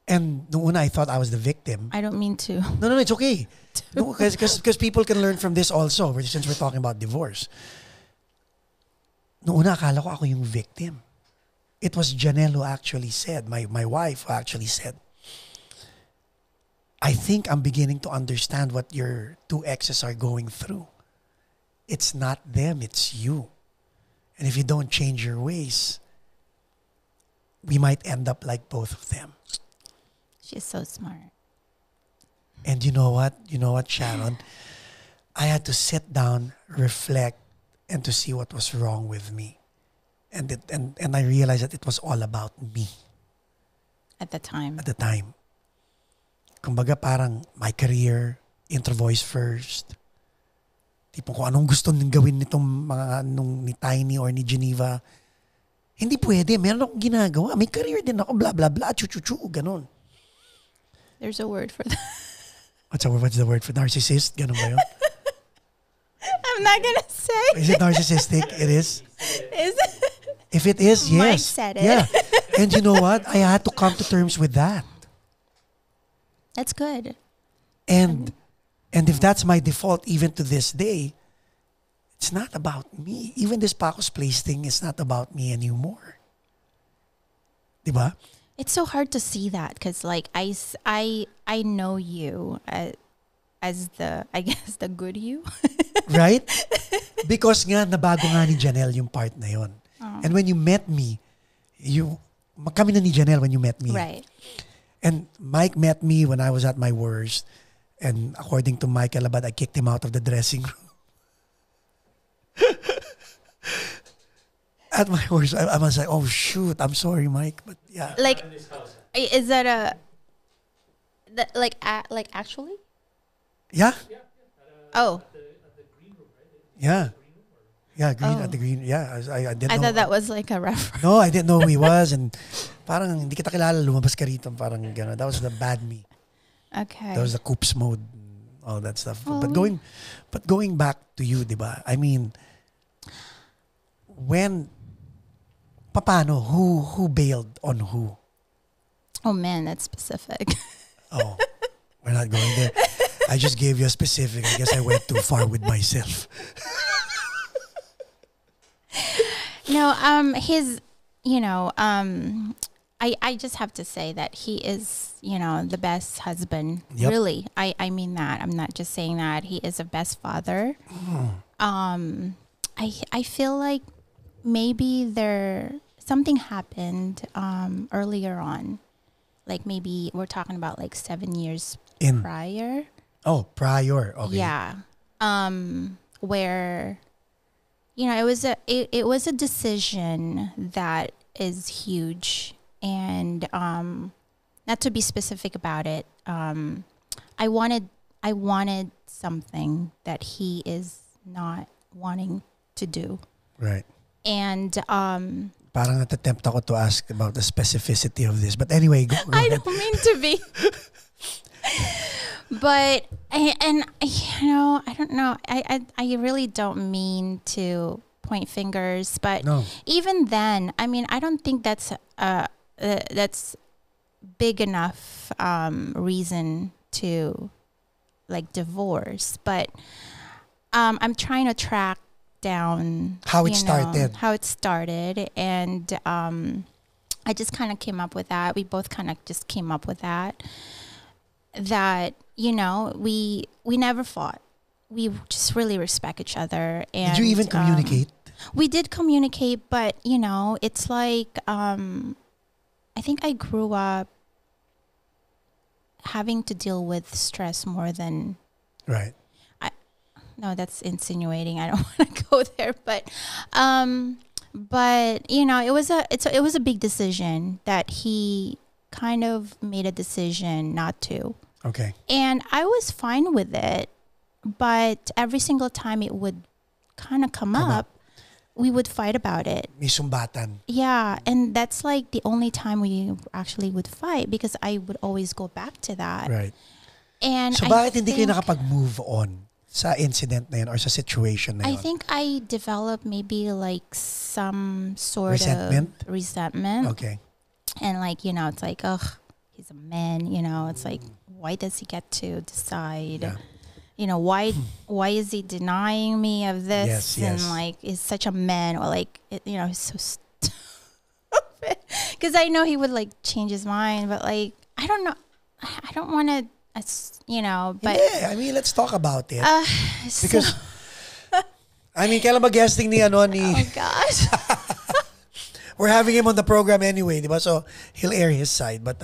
A: And noong una, I thought I was the victim.
B: I don't mean to.
A: No, it's okay. No, because people can learn from this also, since we're talking about divorce. Noong una, akala ko ako yung victim. It was Janelle who actually said, my wife who actually said, "I think I'm beginning to understand what your 2 exes are going through. It's not them, it's you. And if you don't change your ways, we might end up like both of them."
B: She's so smart.
A: And you know what? Sharon? I had to sit down, reflect, and to see what was wrong with me. And I realized that it was all about me.
B: At the time.
A: Kumbaga parang my career, intro voice first. Tipong kung anong gusto nang gawin nitong mga ni Tiny or ni Geneva. Hindi pwede. Meron akong ginagawa. May career din ako. Blah, blah, blah. Chu-chu-chu. Ganon.
B: There's a word for that.
A: What's the word for narcissist? Ganon ba yun?
B: I'm not gonna say.
A: Is it narcissistic? It is?
B: Is it?
A: If it is, yes.
B: Mike said it.
A: Yeah. And you know what? I had to come to terms with that.
B: That's good.
A: And if that's my default even to this day, it's not about me. Even this Paco's Place thing is not about me anymore. Diba?
B: It's so hard to see that because like I know you as the, I guess, the good you.
A: Right? Because nga nabago nga ni Janelle yung part na yon. And when you met me, kami na ni Janelle when you met me.
B: Right.
A: And Mike met me when I was at my worst. And according to Mike Alabad, I kicked him out of the dressing room. At my worst, I was like, oh shoot, I'm sorry, Mike, but yeah.
B: Like, is that like actually?
A: Yeah.
B: Oh.
A: Yeah. Yeah, green at the green. Yeah, I didn't know.
B: I thought that was like a reference.
A: No, I didn't know who he was, and parang hindi kita kilala, lumabas ka rito, parang gano'n. That was the bad me.
B: Okay.
A: That was the coops mode, all that stuff.
B: Oh.
A: But going back to you, diba? I mean, paano? Who bailed on who?
B: Oh man, that's specific.
A: Oh, we're not going there. I just gave you a specific. I guess I went too far with myself.
B: No, I just have to say that he is, the best husband.
A: Yep.
B: Really. I mean that. I'm not just saying that. He is a best father. I feel like maybe something happened earlier on. Like maybe we're talking about like 7 years prior.
A: Oh, prior. Okay.
B: Yeah. Where it was a decision that is huge, and not to be specific about it, I wanted something that he is not wanting to do.
A: Right.
B: And
A: parang natatempt ako to ask about the specificity of this, but anyway, go
B: I
A: ahead.
B: don't mean to be. But I don't know. I really don't mean to point fingers, but
A: No.
B: even then, I mean, I don't think that's big enough reason to like divorce. But I'm trying to track down
A: How it started,
B: and I just kind of came up with that. We both kind of just came up with that. That we never fought. We just really respect each other. And
A: did you even communicate?
B: We did communicate, but it's like I think I grew up having to deal with stress more than
A: Right.
B: No, that's insinuating. I don't want to go there, but it was a big decision that he kind of made a decision not to.
A: Okay.
B: And I was fine with it, but every single time it would kind of come up, we would fight about it.
A: May sumbatan.
B: Yeah, and that's like the only time we actually would fight, because I would always go back to that.
A: Right.
B: And
A: so bakit hindi kayo nakapag-move on sa incident na yun or sa situation na yun?
B: I think I developed maybe like some sort
A: Resentment?
B: of resentment.
A: Okay.
B: And like, it's like, ugh, he's a man, it's like, why does he get to decide?
A: Yeah.
B: Why is he denying me of this?
A: Yes.
B: And like, is such a man, or like, he's so stupid. Because I know he would like change his mind, but like, I don't know. I don't want to, but.
A: Yeah, I mean, let's talk about it. Because, I mean, kailan ba guesting ni?
B: Oh gosh.
A: We're having him on the program anyway, diba? So he'll air his side. But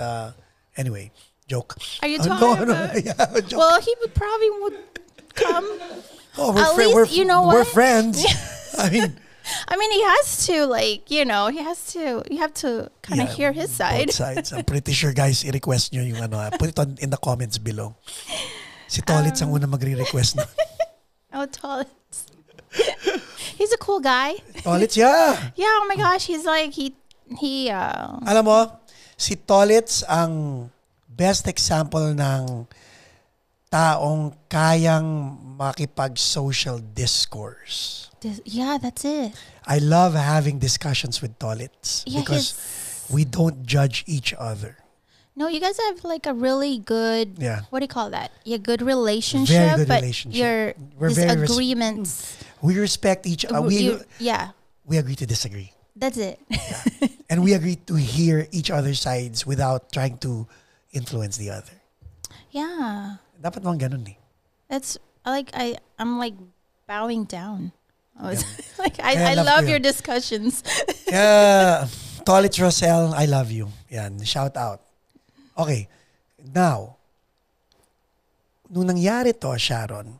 A: anyway, joke.
B: Are you talking about?
A: Yeah, joke.
B: Well, he would come.
A: Oh,
B: We're
A: friends. I mean,
B: he has to, like, you have to kind of hear his side.
A: Both sides. I'm pretty sure, guys, i-request nyo yung put it in the comments below. Si Tolitz ang una magre-request na.
B: Oh, Tolitz. He's a cool guy.
A: Tolitz, yeah.
B: Yeah, oh my gosh, he's like, he
A: Alam mo, si Tolitz ang best example ng taong kayang makipag-social discourse.
B: Yeah, that's it.
A: I love having discussions with Tolitz because we don't judge each other.
B: No, you guys have like a really good, what do you call that? Yeah, good relationship.
A: Very good
B: but
A: relationship.
B: We're disagreements.
A: We respect each other. We agree to disagree.
B: That's it.
A: Yeah. And we agree to hear each other's sides without trying to influence the other.
B: Yeah.
A: Dapat mong ganun eh.
B: That's like I'm like bowing down. I was like I love your discussions.
A: Yeah. Tolitz Rosel, I love you. Yan, shout out. Okay. Now, nung nangyari to, Sharon,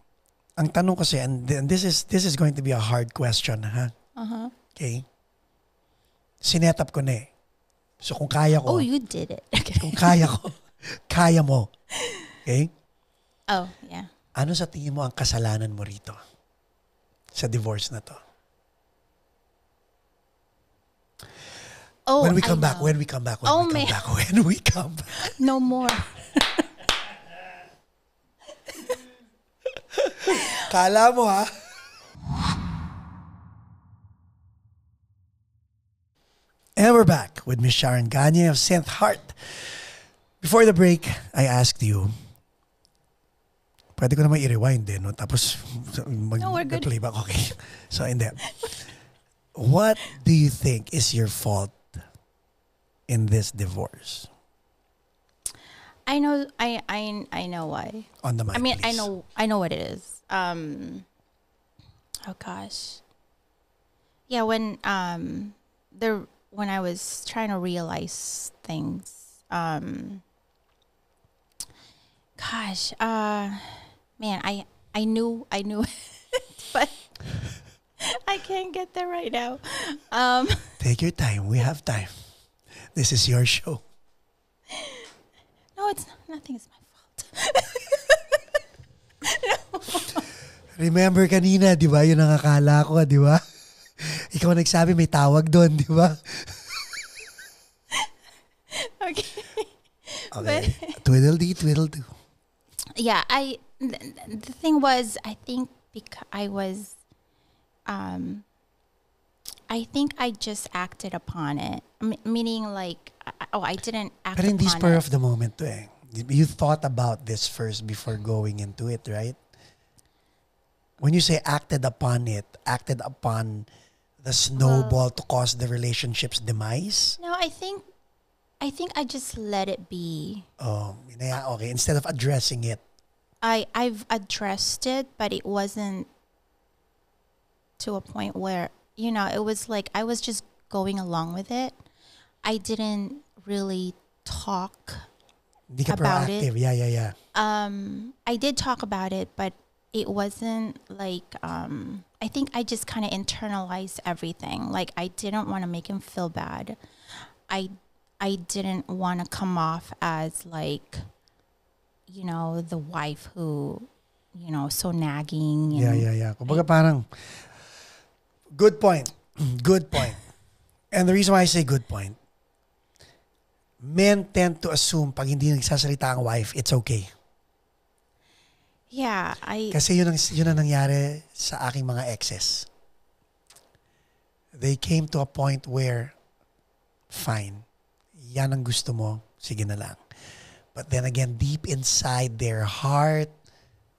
A: Ang tanong kasi, and this is going to be a hard question, ha?
B: Uh-huh.
A: Okay? Sinetap ko na eh. So kung kaya ko...
B: Oh, you did it.
A: Kung kaya ko, kaya mo. Okay?
B: Oh, yeah.
A: Ano sa tingin mo ang kasalanan mo rito? Sa divorce na to?
B: Oh,
A: when we come
B: I
A: back.
B: No more.
A: Kala mo ha? And we're back with Miss Sharon Gagne of Synth Heart. Before the break, I asked you, pwede ko naman i-rewind din, no? Tapos mag-playback. Okay. So, hindi. What do you think is your fault in this divorce?
B: I know why.
A: On the mic,
B: I mean,
A: please.
B: I know what it is. Oh gosh. Yeah, when I was trying to realize things, gosh, man, I knew but I can't get there right now.
A: Take your time. We have time. This is your show.
B: No, it's nothing is my fault.
A: Remember kanina, di ba? Yun ang akala ko, di ba? Ikaw nagsabi may tawag doon, di ba?
B: Okay.
A: Okay. Twiddle-dee, twiddle-doo.
B: Yeah, the thing was, I think because I think I just acted upon it. Meaning like, I didn't act
A: Pero hindi
B: upon
A: spur
B: it.
A: of the moment to eh. You thought about this first before going into it, right? When you say acted upon the snowball to cause the relationship's demise?
B: No, I think I just let it be.
A: Oh, okay. Instead of addressing it.
B: I've addressed it, but it wasn't to a point where, it was like I was just going along with it. I didn't really talk
A: Hindi ka
B: about
A: proactive.
B: it.
A: Yeah.
B: I did talk about it, but it wasn't like, I think I just kind of internalized everything. Like, I didn't want to make him feel bad. I didn't want to come off as like, the wife who, so nagging. And,
A: Yeah. Kumbaga parang, good point. Good point. And the reason why I say good point, men tend to assume pag hindi nagsasalita ang wife, it's okay.
B: Yeah,
A: Kasi yun ang nangyari sa aking mga exes. They came to a point where, fine, yan ang gusto mo, sige na lang. But then again, deep inside their heart,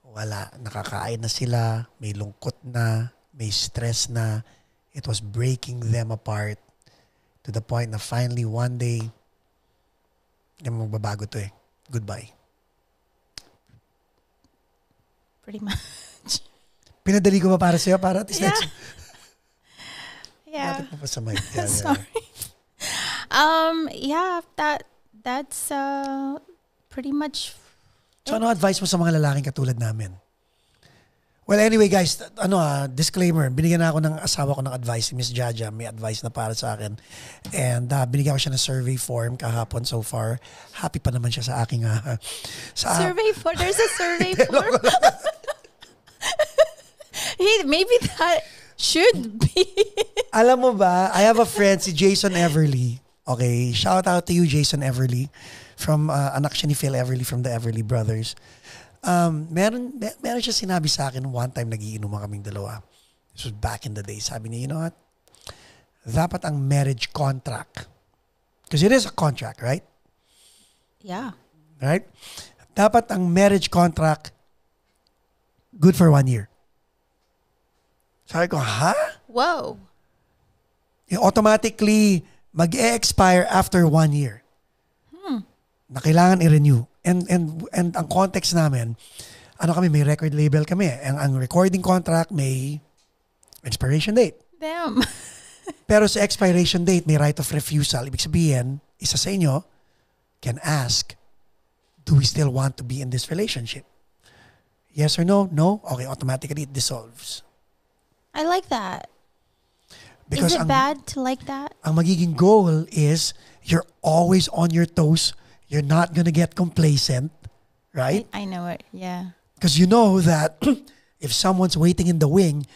A: wala, nakakain na sila, may lungkot na, may stress na. It was breaking them apart to the point na finally one day, magbabago to eh. Goodbye.
B: pretty much.
A: Pinadali ko ba para sa'yo? Para at least
B: Yeah.
A: Lapit mo pa sa mic. Yeah,
B: Sorry. That's pretty much.
A: So ano advice mo sa mga lalaking katulad namin? Well, anyway guys, disclaimer, binigyan na ako ng asawa ko ng advice, si Miss Jaja, may advice na para sa akin. And binigyan ko siya ng survey form kahapon so far. Happy pa naman siya sa aking
B: survey form? There's a survey form? Hey, maybe that should be.
A: Alam mo ba, I have a friend, si Jason Everly. Okay, shout out to you, Jason Everly. From, anak siya ni Phil Everly from the Everly Brothers. Meron siya sinabi sa akin one time nagiinuman kaming dalawa. This was back in the day. Sabi niya, you know what? Dapat ang marriage contract. Because it is a contract, right?
B: Yeah.
A: Right? Dapat ang marriage contract good for 1 year. Sabi ko, ha?
B: Whoa.
A: Automatically mag-expire after 1 year. Na kailangan i-renew. And ang context namin, may record label kami. Ang recording contract may expiration date.
B: Damn.
A: Pero sa expiration date, may right of refusal. Ibig sabihin, isa sa inyo can ask, do we still want to be in this relationship? Yes or no? No? Okay, automatically it dissolves.
B: I like that.
A: Because
B: is it bad to like that?
A: Ang magiging goal is you're always on your toes. You're not gonna get complacent, right?
B: I know it, yeah.
A: Because you know that if someone's waiting in the wing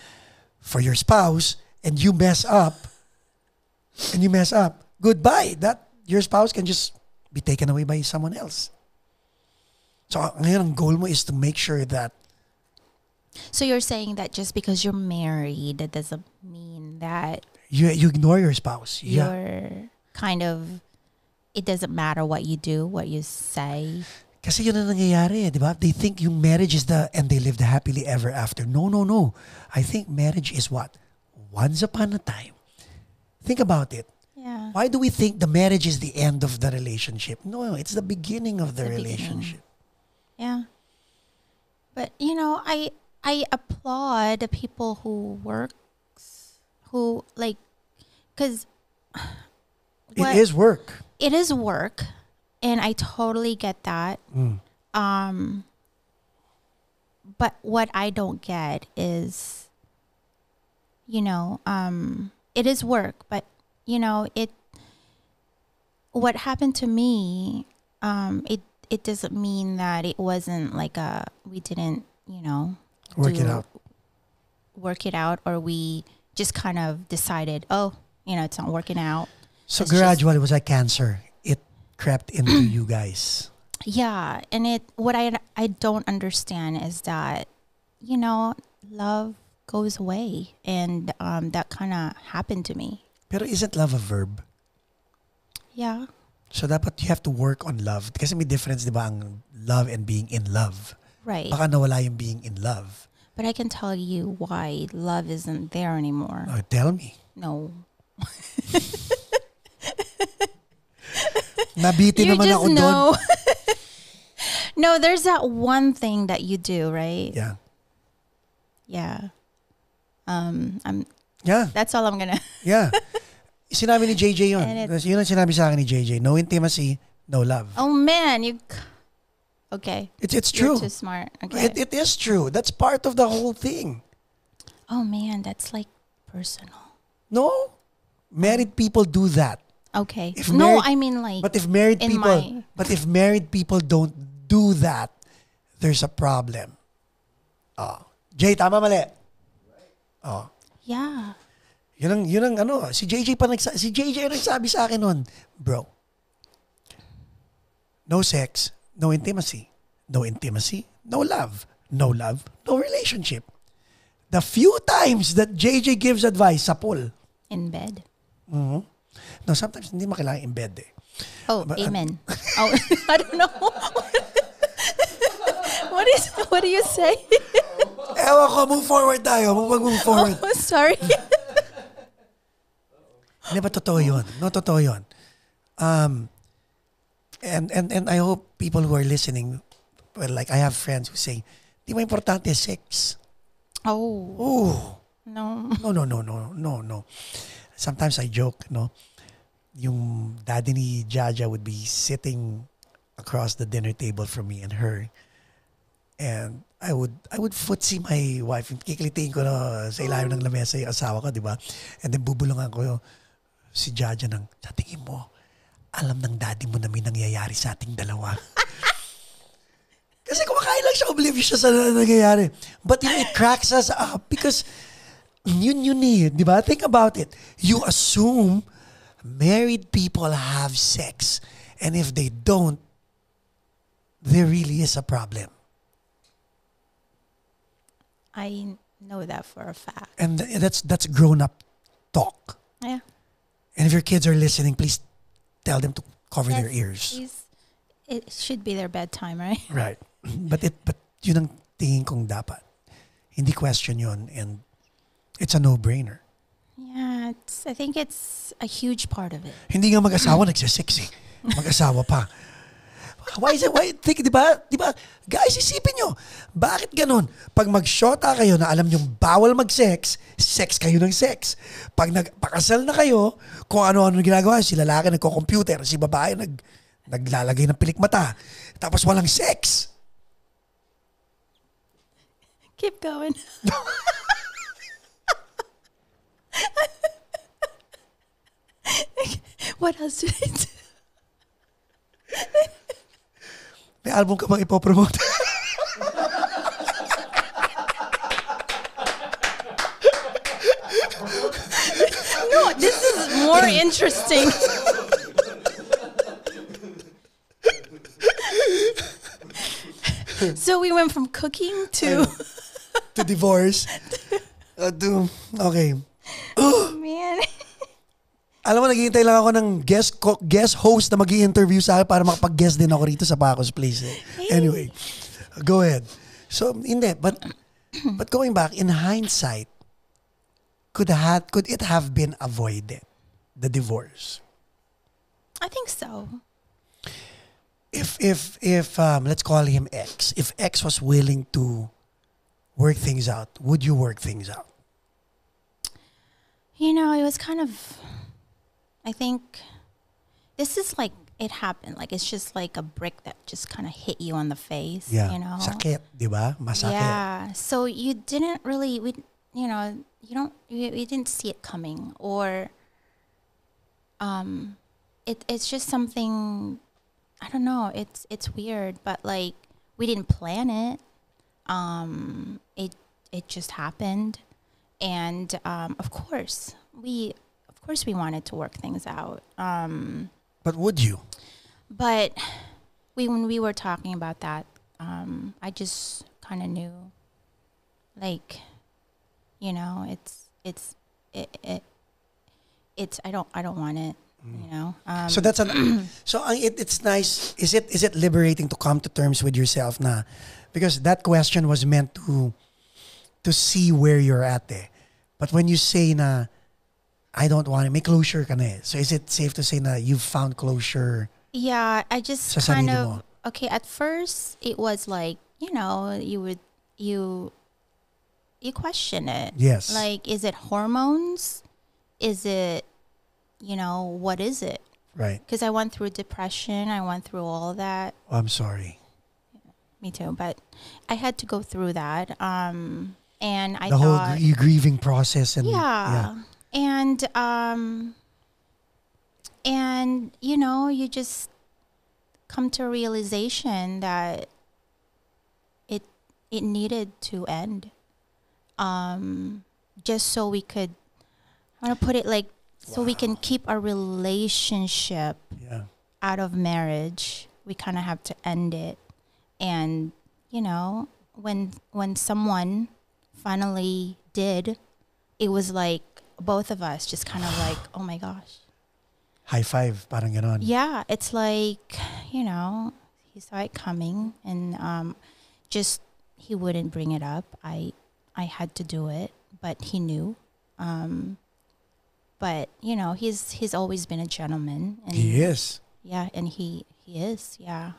A: for your spouse and you mess up, goodbye. That your spouse can just be taken away by someone else. So ngayon ang goal mo is to make sure that.
B: So you're saying that just because you're married, that doesn't mean that
A: you ignore your spouse.
B: You're kind of, it doesn't matter what you do, what you say.
A: Kasi yun ang nangyayari, di ba? They think yung marriage is and they lived happily ever after. No. I think marriage is what? Once upon a time. Think about it.
B: Yeah.
A: Why do we think the marriage is the end of the relationship? No, it's the beginning of the relationship.
B: Yeah. But, you know, I applaud the people who like, because
A: it is work.
B: It is work. And I totally get that. But what I don't get is, you know, it is work, but you know, what happened to me, it doesn't mean that it wasn't like we didn't, you know,
A: work it out, or we just kind of decided, oh, you know, it's not working out. So gradually, it was like cancer. It crept into you guys.
B: Yeah, and what I don't understand is that, you know, love goes away, and that kind of happened to me.
A: Pero isn't love a verb?
B: Yeah.
A: So dapat you have to work on love. Kasi may difference, di ba, ang love and being in love.
B: Right.
A: Baka nawala yung being in love.
B: But I can tell you why love isn't there anymore.
A: Oh, tell me.
B: No.
A: Nabiti naman ako doon.
B: No, there's that one thing that you do, right?
A: Yeah.
B: Yeah.
A: Yeah.
B: That's all I'm gonna.
A: Yeah. Sinabi ni JJ yun. Yun ang sinabi sa akin ni JJ. No intimacy, no love.
B: Oh man, okay.
A: It's true.
B: You're too smart. Okay.
A: It is true. That's part of the whole thing.
B: Oh man, that's like personal.
A: No. Married people do that.
B: Okay. I mean like.
A: But if married people don't do that, there's a problem. Oh. Jay, tama mali? Oh.
B: Yeah.
A: Yun ang ano, si JJ nagsabi sa akin nun, bro. No sex, no intimacy. No intimacy, no love. No love, no relationship. The few times that JJ gives advice sa pool.
B: In bed.
A: Mm-hmm. No, sometimes hindi makailangan in bed eh.
B: Oh, but, amen. I don't know. What do you say?
A: Ewan ko, move forward tayo. Move forward.
B: Oh, sorry.
A: Hindi ba totoo yun? No, totoo yun. And I hope people who are listening, well, like I have friends who say, di ba importante sex?
B: Oh.
A: Oh.
B: No.
A: No. Sometimes I joke, no? Yung daddy ni Jaja would be sitting across the dinner table from me and her. And I would footsie my wife. Kikilitiin ko na sa ilalim ng lamesa yung asawa ko, di ba? And then bubulungan ko si Jaja ng, sa tingin mo, alam ng daddy mo na may nangyayari sa ating dalawa. Kasi kumakain lang siya, oblivious siya sa nangyayari. But you know, it cracks us up because yun eh, di ba? Think about it. You assume married people have sex. And if they don't, there really is a problem.
B: I know that for a fact.
A: And that's grown-up talk.
B: Yeah.
A: And if your kids are listening, please tell them to cover their ears.
B: It should be their bedtime, right?
A: Right. But yun ang tingin kong dapat. Hindi question yun, and it's a no-brainer.
B: Yeah, I think it's a huge part of it.
A: Hindi nga mag-asawa nagsisex eh. Mag-asawa pa. Why think, di ba? Guys, isipin nyo, bakit ganun? Pag mag-shota kayo na alam nyong bawal mag-sex, sex kayo ng sex. Pag nagpakasal na kayo, kung ano-ano ginagawa, si lalaki nagko-computer, si babae naglalagay ng pilik mata, tapos walang sex.
B: Keep going. What else did I do?
A: May album ka bang ipopromote?
B: No, this is more interesting. So we went from cooking to
A: divorce. Okay.
B: Oh, man.
A: Alam mo, naghihintay lang ako ng guest host na mag-i-interview sa akin para makapag-guest din ako rito sa Paco's Place.
B: Hey.
A: Anyway, go ahead. So, hindi. But going back, in hindsight, could it have been avoided, the divorce?
B: I think so.
A: If let's call him X. If X was willing to work things out, would you work things out?
B: You know, it was kind of, I think this is like, it happened. Like, it's just like a brick that just kind of hit you on the face,
A: Yeah.
B: you know?
A: Sakit, di ba? Masakit.
B: Yeah. So you didn't really, we didn't see it coming, or it's just something, I don't know, it's weird, but like, we didn't plan it. It just happened. And of course we wanted to work things out.
A: But would you?
B: But when we were talking about that, I just kind of knew, like, you know, it's I don't want it, you know.
A: So that's it's nice. Is it liberating to come to terms with yourself na, because that question was meant to see where you're at eh. But when you say na, I don't want it, may closure ka na eh. So is it safe to say na you've found closure?
B: Yeah, I just
A: Sa
B: kind
A: sarili
B: of
A: mo?
B: Okay. At first, it was like, you know, you question it.
A: Yes.
B: Like, is it hormones? Is it, you know, what is it?
A: Right.
B: Because I went through depression. I went through all that.
A: Oh, I'm sorry.
B: Me too. But I had to go through that. And I
A: The
B: thought,
A: whole grieving process and
B: yeah. And you know, you just come to a realization that it needed to end. Just so we could, I want to put it like, so we can keep our relationship out of marriage. We kind of have to end it. And you know, when someone finally did, it was like both of us just kind of like, oh my gosh.
A: high five, parang ganon.
B: Yeah, it's like, you know, he saw it coming, and just he wouldn't bring it up. I had to do it, but he knew. But you know, he's always been a gentleman, and
A: He is.
B: yeah, and he is, yeah.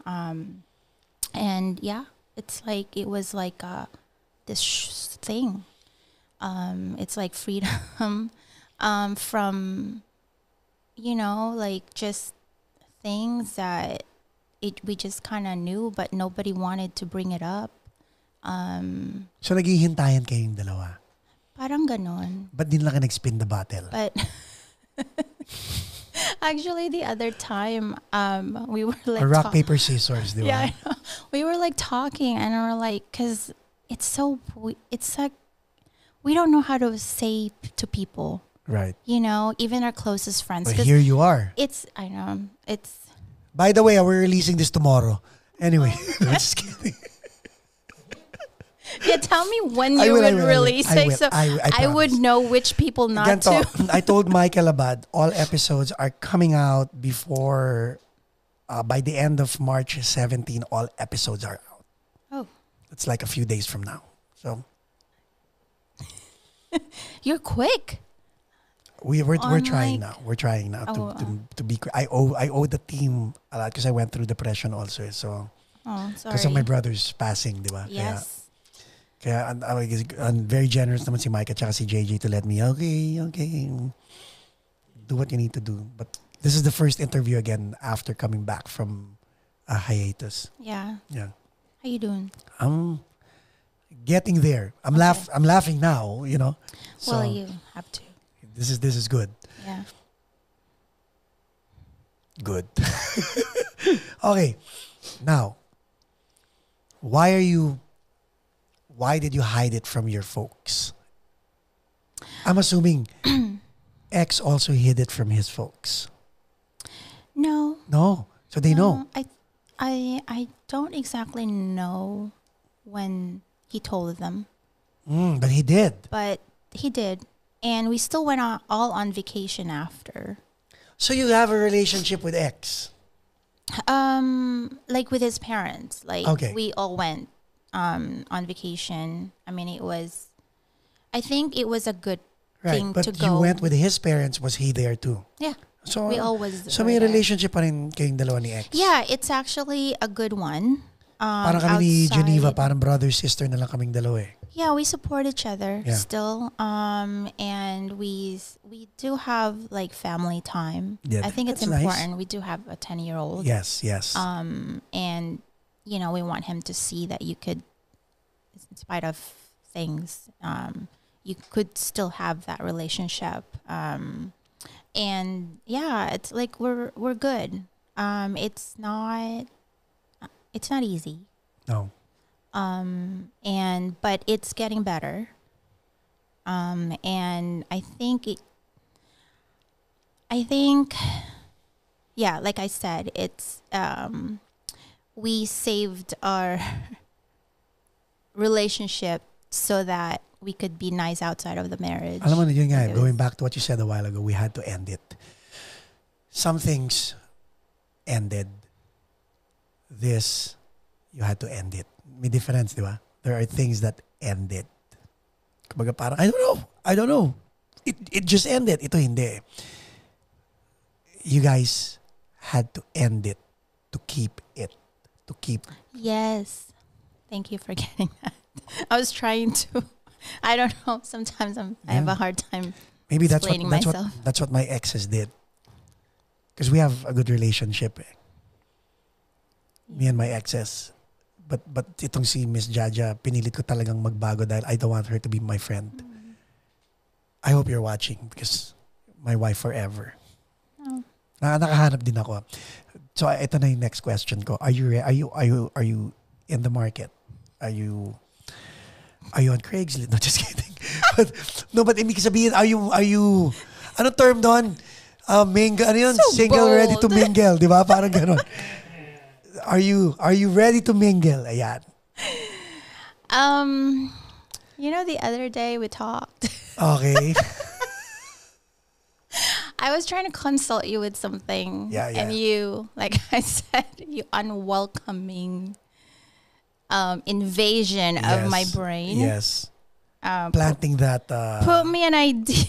B: And yeah, it's like, it was like this thing. It's like freedom from, you know, like just things that we just kind of knew, but nobody wanted to bring it up.
A: So naghihintayan kayong dalawa.
B: Parang ganon.
A: Ba't din lang ka nag-spin the bottle?
B: But actually, the other time, we were like
A: A rock, paper, scissors, di ba?
B: Yeah, I know. We were like talking, and we were like, because it's like, we don't know how to say to people,
A: Right.
B: you know, even our closest friends.
A: But
B: 'Cause
A: here you are.
B: I know, it's.
A: By the way, we're releasing this tomorrow. Anyway, I'm just kidding.
B: Yeah, tell me when
A: I
B: you
A: will,
B: would release
A: I
B: it,
A: will.
B: so I would
A: promise.
B: know which people not to.
A: I told Michael Abad, all episodes are coming out before, by the end of March 17, all episodes are out.
B: Oh,
A: It's like a few days from now. So
B: you're quick.
A: we're trying
B: like-
A: now. We're trying now to be. I owe the team a lot because I went through depression also. So
B: Oh, sorry.
A: because of my brother's passing, di ba?
B: Yes.
A: Kaya I'm very generous naman si Mike at saka si JJ to let me, okay, do what you need to do. But this is the first interview again after coming back from a hiatus.
B: Yeah.
A: Yeah.
B: How you doing?
A: I'm getting there. I'm laughing now, you know. So
B: well, you have to.
A: This is good.
B: Yeah.
A: Good. Okay. Now, why did you hide it from your folks? I'm assuming X also hid it from his folks.
B: No.
A: No. So they know.
B: I don't exactly know when he told them.
A: But he did.
B: But he did. And we still went all on vacation after.
A: So you have a relationship with X?
B: Like with his parents. Like
A: Okay.
B: we all went on vacation. I mean, I think it was a good thing
A: but
B: to go.
A: you went with his parents. Was he there too?
B: Yeah.
A: So
B: We always
A: So
B: were
A: may
B: there.
A: relationship pa rin kayong dalawa ni X?
B: Yeah, it's actually a good one.
A: Parang kami ni
B: outside-
A: Geneva, parang brother-sister na lang kaming dalawa eh.
B: Yeah, we support each other
A: Yeah.
B: still. And we do have like family time.
A: Yeah,
B: I think it's
A: that's nice.
B: important. We do have a 10-year-old.
A: Yes.
B: And you know, we want him to see that you could, in spite of things, you could still have that relationship. And yeah, it's like we're good. It's not easy.
A: No.
B: But it's getting better. And I think yeah, like I said, it's we saved our relationship so that we could be nice outside of the marriage.
A: Alam mo na yun nga,
B: It was-
A: going back to what you said a while ago, we had to end it. Some things ended. This, you had to end it. May difference, di ba? There are things that ended. Kumbaga parang, I don't know. It just ended. Ito hindi. You guys had to end it to keep it. To keep.
B: Yes. Thank you for getting that. I was trying to. I don't know. Sometimes I have a hard time.
A: Maybe
B: explaining myself.
A: that's what my exes did. Because we have a good relationship. Eh. Me and my exes. But itong si Miss Jaja, pinilit ko talagang magbago dahil I don't want her to be my friend. I hope you're watching because my wife forever.
B: Oh.
A: Nakahanap din ako. So ito na yung next question ko. Are you in the market? Are you on Craigslist? No, just kidding. but ibig sabihin, are you anong term doon? Mingle, ano yun?
B: So
A: Single,
B: bold.
A: ready to mingle, di ba? Parang ganun. Are you ready to mingle? Ayan.
B: You know, the other day we talked.
A: Okay.
B: I was trying to consult you with something.
A: Yeah.
B: And you, like I said, you unwelcoming invasion of my brain.
A: Yes. Planting that.
B: Put me an idea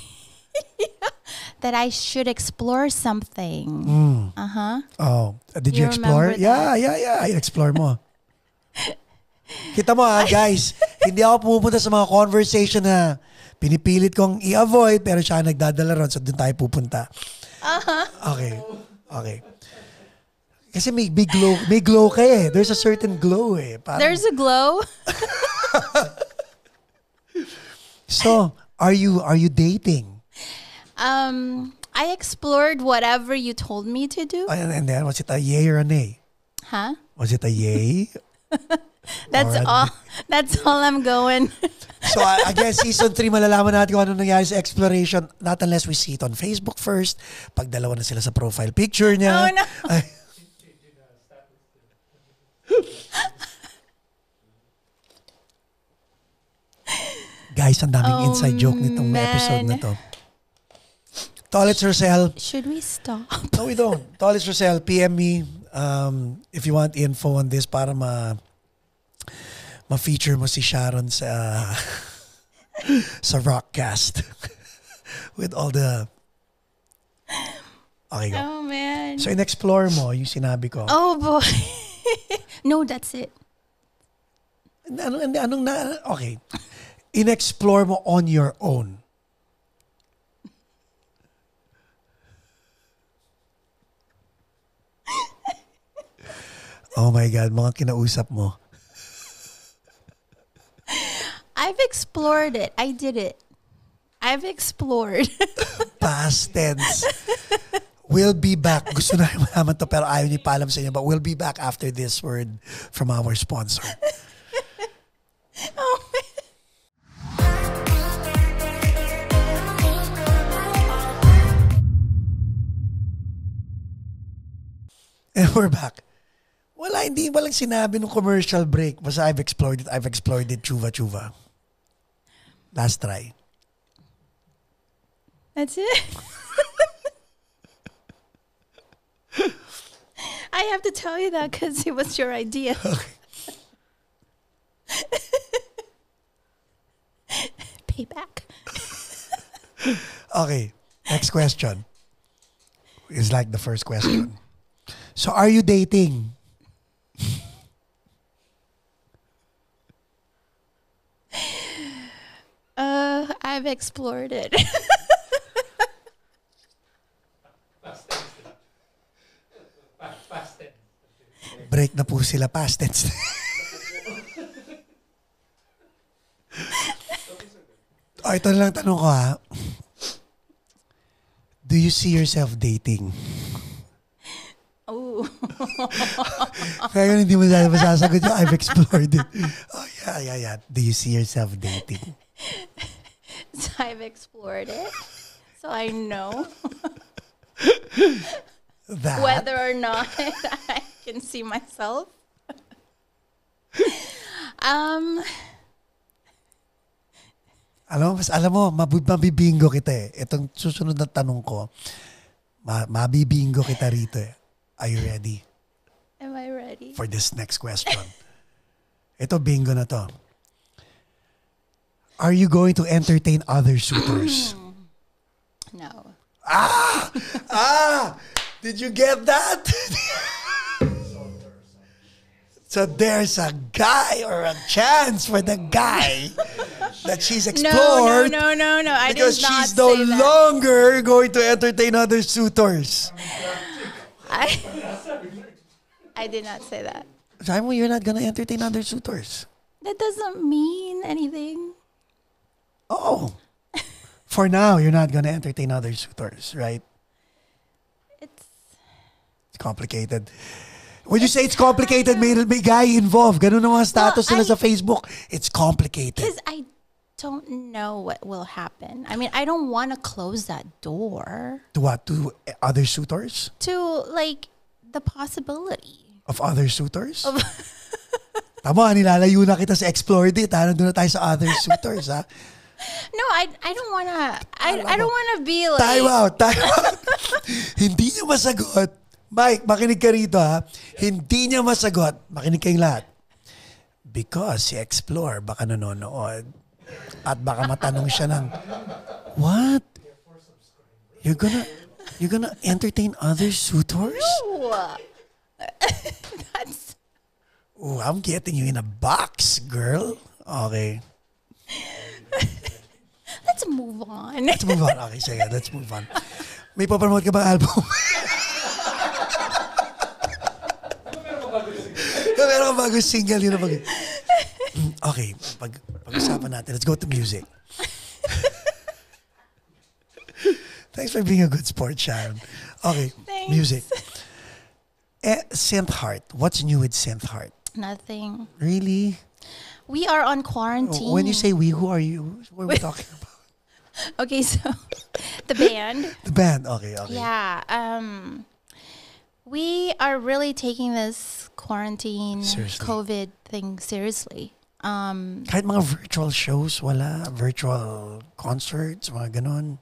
B: that I should explore something.
A: Oh, did you
B: You
A: explore?
B: remember that?
A: Yeah. I-explore mo. Kita mo guys, hindi ako pumupunta sa mga conversation na pinipilit kong i-avoid pero siya nagdadala ron so doon tayo pupunta. Okay. Kasi may glow ka eh. There's a certain glow eh. Parang,
B: There's a glow.
A: So, are you dating?
B: I explored whatever you told me to do.
A: And then, was it a yay or a nay?
B: Huh?
A: Was it a yay?
B: That's all. That's all I'm going.
A: So, I guess season 3, malalaman natin kung ano nangyari sa exploration. Not unless we see it on Facebook first. Pag dalawa na sila sa profile picture niya.
B: Oh, no.
A: Ay. Guys, ang daming inside joke nitong episode na to. Toilets Rosel.
B: Should we stop?
A: No, we don't. Toilets Rosel, PM me if you want info on this para ma-feature mo si Sharon sa sa Rockcast with all the. Okay, go.
B: Oh man.
A: So in-explore mo yung sinabi ko.
B: Oh boy. No, that's it.
A: Okay. In-explore mo on your own. Oh my God, mga kinausap mo.
B: I've explored it. I did it. I've explored.
A: Past tense. We'll be back. Gusto na malaman to pero ayaw niyo paalam sa inyo. But we'll be back after this word from our sponsor.
B: Oh,
A: and we're back. Walang sinabi nung commercial break. Basta I've explored it. Chuva. Last try.
B: That's it. I have to tell you that because it was your idea.
A: Okay.
B: Payback.
A: Okay. Next question. It's like the first question. So are you dating?
B: I've explored it.
A: Break na po sila, past tense. Ito na lang tanong ko ha. Do you see yourself dating?
B: Oh.
A: Kaya hindi mo masasagot yung I've explored it. Oh, yeah. Do you see yourself dating?
B: So I've explored it. So I know
A: That?
B: whether or not I can see myself.
A: Alam mo, mabibingo kita eh. Itong susunod na tanong ko, mabibingo kita rito eh. Are you ready?
B: Am I ready?
A: For this next question? Ito, bingo na to. Are you going to entertain other suitors?
B: No.
A: Did you get that? So there's a guy or a chance for the guy that she's explored.
B: No. I did not
A: because she's no
B: say that.
A: longer going to entertain other suitors.
B: I did not say that.
A: Simon, you're not gonna entertain other suitors.
B: That doesn't mean anything.
A: Oh. For now, you're not gonna entertain other suitors, right?
B: It's
A: complicated. When you say it's complicated, may guy involved. Ganun ang mga status nila sa Facebook. It's complicated.
B: because I don't know what will happen. I mean, I don't want to close that door
A: To what? To other suitors?
B: to like the possibility.
A: Of other suitors? Tama, nilalayo na kita sa explored it. Nandun na tayo sa other suitors, ha?
B: No, I don't want to. I don't want to be like.
A: Time out. Hindi niya masagot. Mike, makinig ka rito, ha? Hindi niya masagot. Makinig kayong lahat. Because si Explore baka nanonood. At baka matanong siya ng, what? You're gonna entertain other suitors?
B: No. That's.
A: Oh, I'm getting you in a box, girl. Okay.
B: Let's move on.
A: Let's move on. Okay, sige. Let's move on. May papromote ka bang album? Meron ka bagong single. Yun ang okay, pag-usapan natin. Let's go to music. Thanks for being a good sport, Sharon. Okay,
B: Thanks.
A: music. Synth Heart. What's new with Synth Heart?
B: Nothing.
A: Really?
B: We are on quarantine.
A: When you say we, who are you? What are we talking about?
B: Okay, so the band.
A: The band. Okay.
B: Yeah. We are really taking this quarantine
A: Seriously.
B: COVID thing seriously.
A: Kahit mga virtual shows, wala. Virtual concerts, mga ganon.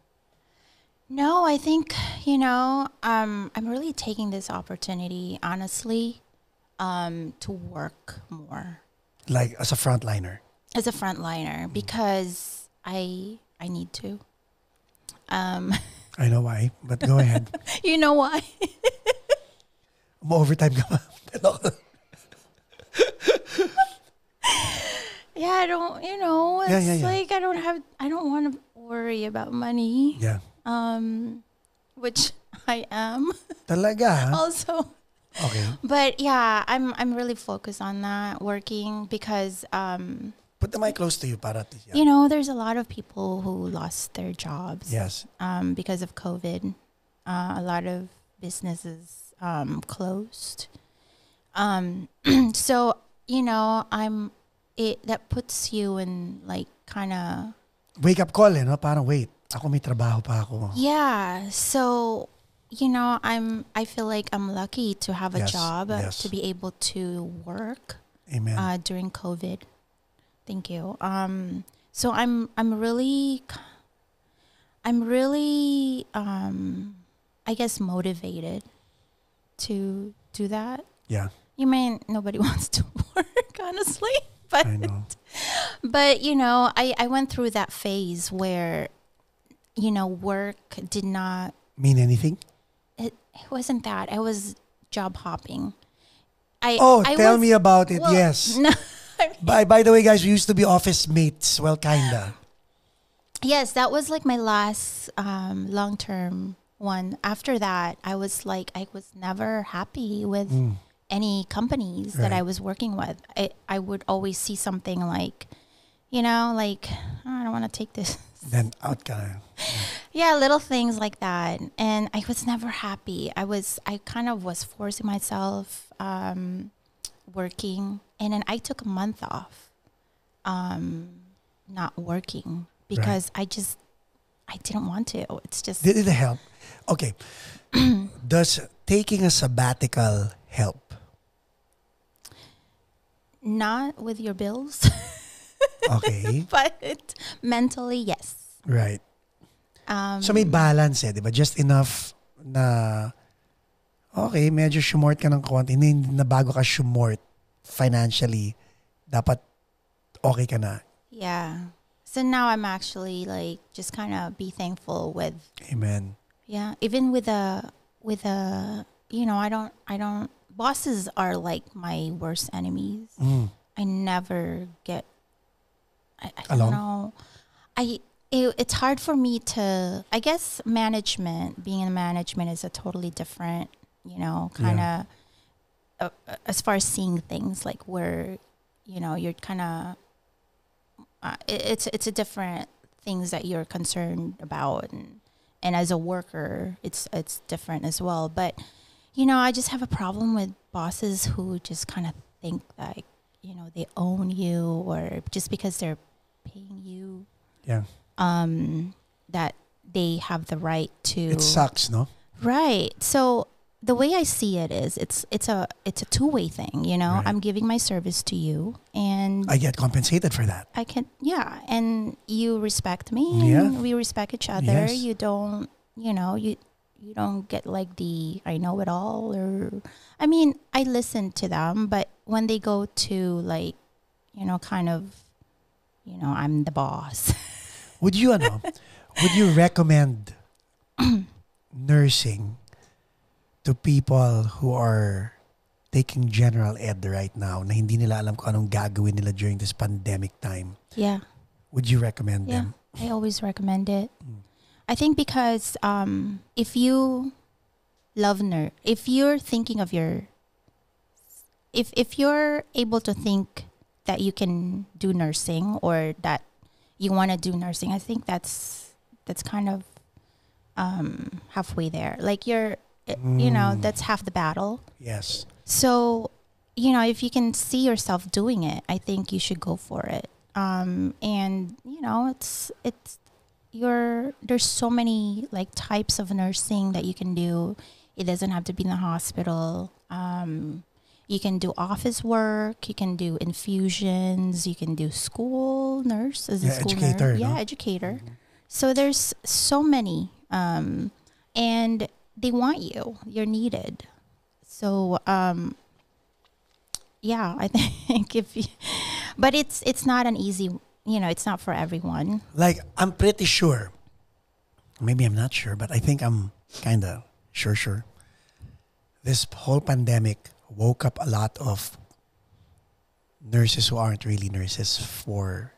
B: No, I think, I'm really taking this opportunity, honestly, to work more.
A: Like as a frontliner.
B: As a frontliner, because I need to.
A: I know why, but go ahead.
B: You know why?
A: Overtime ka ba?
B: Yeah, I don't, it's
A: Yeah.
B: like I don't want to worry about money.
A: Yeah.
B: Which I am
A: Talaga?
B: also.
A: Okay.
B: But yeah, I'm really focused on that, working, because
A: Put the mic close to you, para at least, yeah.
B: You know, there's a lot of people who lost their jobs.
A: Yes.
B: Because of COVID. A lot of businesses closed. So, you know, that puts you in like kind of
A: wake up call, no? Parang wait, ako may trabaho pa ako.
B: Yeah. So, you know, I feel like I'm lucky to have a job, to be able to work.
A: Amen.
B: During COVID. Thank you. So I'm really I guess motivated to do that.
A: Yeah.
B: You mean nobody wants to work, honestly. But
A: I know.
B: But you know, I went through that phase where, you know, work did not
A: mean anything.
B: It wasn't that. I was job hopping.
A: Tell me about it. Well, yes.
B: No,
A: by the way, guys, we used to be office mates. Well, kinda.
B: Yes, that was like my last long-term one. After that, I was never happy with any companies that I was working with. I would always see something like, you know, like, oh, I don't want to take this.
A: Then out kind of.
B: Yeah, little things like that. And I was never happy. I kind of was forcing myself working. And then I took a month off not working because I didn't want to. It's just...
A: Did it help? Okay. Does taking a sabbatical help?
B: Not with your bills.
A: Okay.
B: But mentally, yes.
A: Right. So may balance di ba? Just enough na okay, medyo shumort ka ng konti. Hindi na bago ka shumort financially, dapat okay ka na.
B: Yeah. So now I'm actually like just kind of be thankful with.
A: Amen.
B: Yeah, even with a you know, I don't bosses are like my worst enemies. I never get I don't know. It's hard for me to, I guess being in management is a totally different, you know, kind of, as far as seeing things like where, you know, you're kind of, it's a different things that you're concerned about. And as a worker, it's different as well. But, you know, I just have a problem with bosses who just kind of think that, you know, they own you or just because they're paying you.
A: Yeah.
B: That they have the right to.
A: It sucks, no?
B: Right. So the way I see it is, it's a two-way thing. You know, right. I'm giving my service to you, and
A: I get compensated for that.
B: I can, yeah, and you respect me.
A: Yeah.
B: And we respect each other.
A: Yes.
B: You don't, you know, you don't get like the I know it all, or I mean, I listen to them, but when they go to like, you know, kind of, you know, I'm the boss.
A: Would you recommend nursing to people who are taking general ed right now na hindi nila alam kung anong gagawin nila during this pandemic time?
B: Yeah.
A: Would you recommend them?
B: I always recommend it. I think because if you love if you're thinking of if you're able to think that you can do nursing or that you want to do nursing, I think that's kind of halfway there. Like you know, that's half the battle.
A: Yes. So,
B: you know, if you can see yourself doing it, I think you should go for it. And you know, there's so many like types of nursing that you can do. It doesn't have to be in the hospital. You can do office work. You can do infusions. You can do school nurse as a school
A: educator,
B: nurse.
A: no?
B: Yeah, educator. Mm-hmm. So there's so many, and they want you. You're needed. So yeah, I think but it's not an easy. You know, it's not for everyone.
A: Like I'm pretty sure. Maybe I'm not sure, but I think I'm kind of sure. This whole pandemic woke up a lot of nurses who aren't really nurses for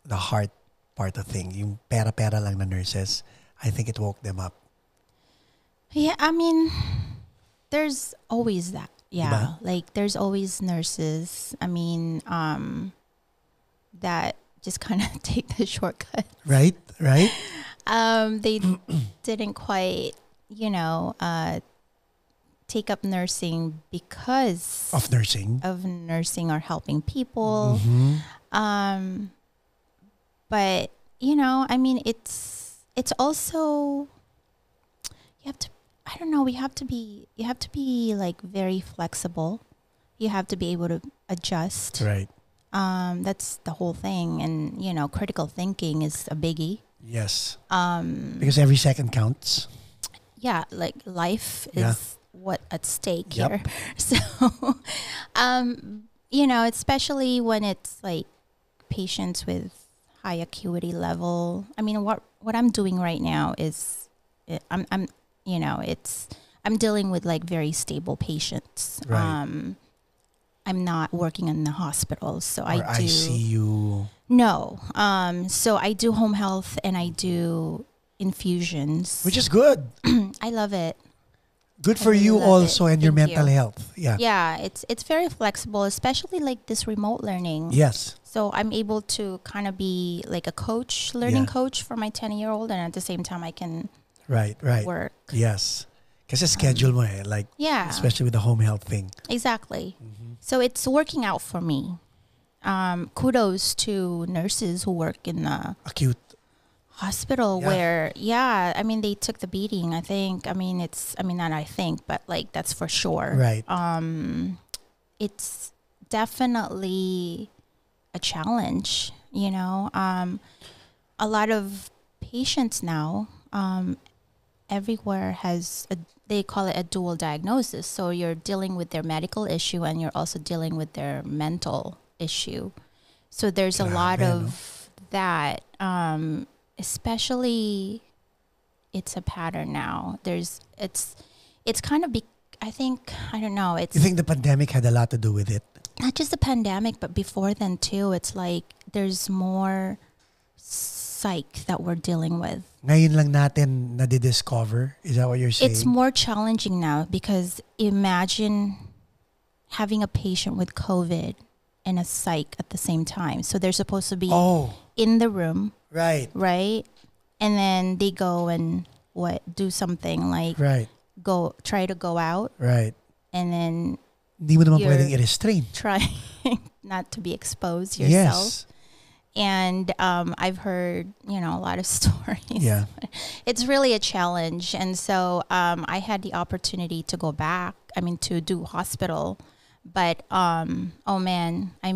A: the heart part of thing. Yung pera lang na nurses. I think it woke them up.
B: Yeah, I mean, there's always that. Yeah,
A: diba?
B: like there's always nurses. I mean, that just kind of take the shortcut.
A: Right.
B: They didn't quite, take up nursing because
A: Of nursing.
B: or helping people. But I mean, it's also, you have to, I don't know, you have to be like very flexible. You have to be able to adjust.
A: Right.
B: That's the whole thing. And, critical thinking is a biggie.
A: Yes. Because every second counts.
B: Yeah, like life is what at stake
A: Yep.
B: here. So, especially when it's like patients with high acuity level. I mean, what I'm doing right now is I'm dealing with like very stable patients.
A: Right.
B: I'm not working in the hospital, so
A: Or
B: I do
A: ICU.
B: no. So I do home health and I do infusions.
A: Which is good.
B: I love it.
A: Good for
B: really
A: you
B: love
A: also
B: it.
A: and your
B: Thank
A: mental
B: you.
A: health. Yeah.
B: Yeah, it's very flexible, especially like this remote learning.
A: Yes.
B: So I'm able to kind of be like a coach, learning
A: Yeah.
B: coach for my 10-year-old, and at the same time I can
A: Right.
B: work.
A: Yes. Kasi schedule mo eh. Like,
B: Yeah,
A: especially with the home health thing.
B: exactly. So it's working out for me. Kudos to nurses who work in the
A: Acute.
B: hospital
A: Yeah.
B: where, I mean, they took the beating. I think, not I think, but like that's for sure.
A: Right.
B: It's definitely a challenge, a lot of patients now, everywhere they call it a dual diagnosis. So you're dealing with their medical issue and you're also dealing with their mental issue. So there's a lot
A: Grabe,
B: of that, especially it's a pattern now. It's kind of, I think, I don't know. It's
A: You think the pandemic had a lot to do with it?
B: not just the pandemic, but before then too. It's like there's more psych that we're dealing with.
A: Ngayon lang natin nadidiscover? Is that what you're saying?
B: It's more challenging now because imagine having a patient with COVID and a psych at the same time. So they're supposed to be in the room,
A: Right.
B: right? And then they go and do something like
A: Right.
B: try to go out,
A: Right.
B: and then
A: Hindi mo naman
B: You're-
A: pwedeng i-restrain.
B: try not to be exposed yourself.
A: Yes.
B: And I've heard, a lot of stories.
A: Yeah.
B: It's really a challenge. And so I had the opportunity to go back, to do hospital. But, oh man, I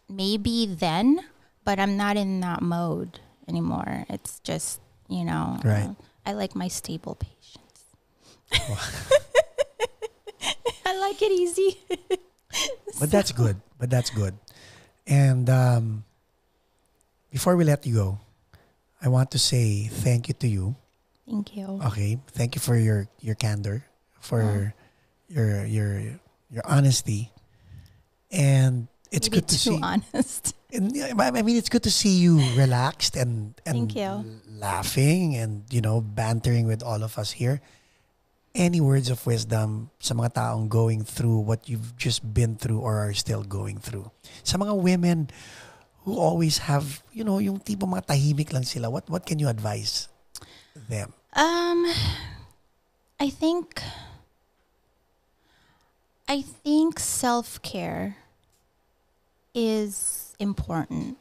B: maybe then, but I'm not in that mode anymore. It's just,
A: Right.
B: I like my stable patients. I like it easy.
A: But that's good. And before we let you go, I want to say thank you to you.
B: Thank you.
A: Okay. Thank you for your candor, for your honesty. And it's
B: Maybe
A: good to
B: too
A: see.
B: honest.
A: And it's good to see you relaxed and
B: Thank you.
A: laughing and bantering with all of us here. Any words of wisdom sa mga taong going through what you've just been through or are still going through? Sa mga women who always have, yung tipo mga tahimik lang sila, what can you advise them?
B: I think self-care is important.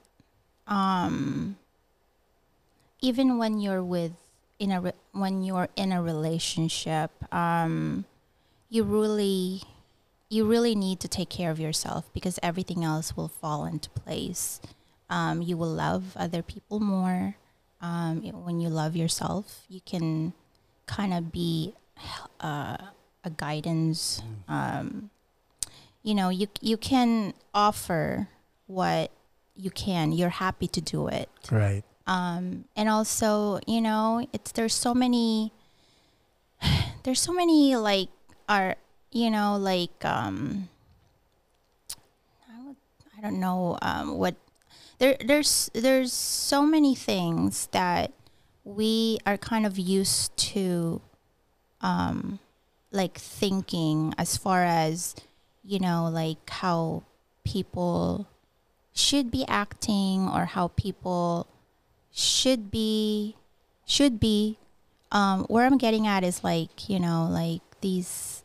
B: Even when you're when you're in a relationship, you really need to take care of yourself because everything else will fall into place. You will love other people more. When you love yourself, you can kind of be a guidance. You can offer what you can. You're happy to do it.
A: Right.
B: And also, there's so many like I don't know what there's so many things that we are kind of used to like thinking as far as like how people should be acting or how people should be. Where I'm getting at is like, you know, like these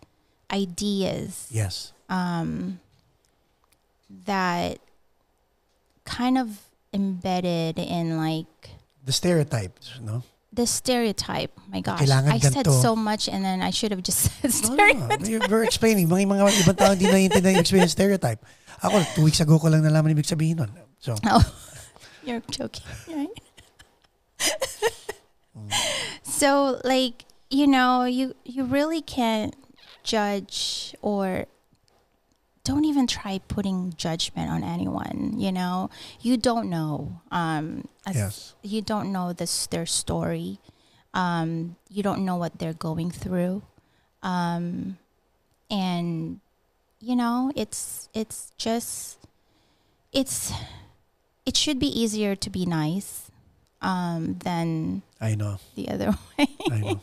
B: ideas.
A: Yes.
B: That kind of embedded in like
A: the stereotypes, no?
B: The stereotype. My gosh.
A: Kailangan
B: I said
A: ganito.
B: so much and then I should have just said stereotype.
A: No, we're explaining. Mga ibang tao hindi naiintindihan yung experience stereotype. Ako, 2 weeks ago ko lang nalaman ibig sabihin nun. So,
B: you're joking, right? So, like, you know, you really can't judge or don't even try putting judgment on anyone, you know? You don't know.
A: yes.
B: You don't know their story. You don't know what they're going through. And, you know, it should be easier to be nice than
A: I know.
B: the other way.
A: I know.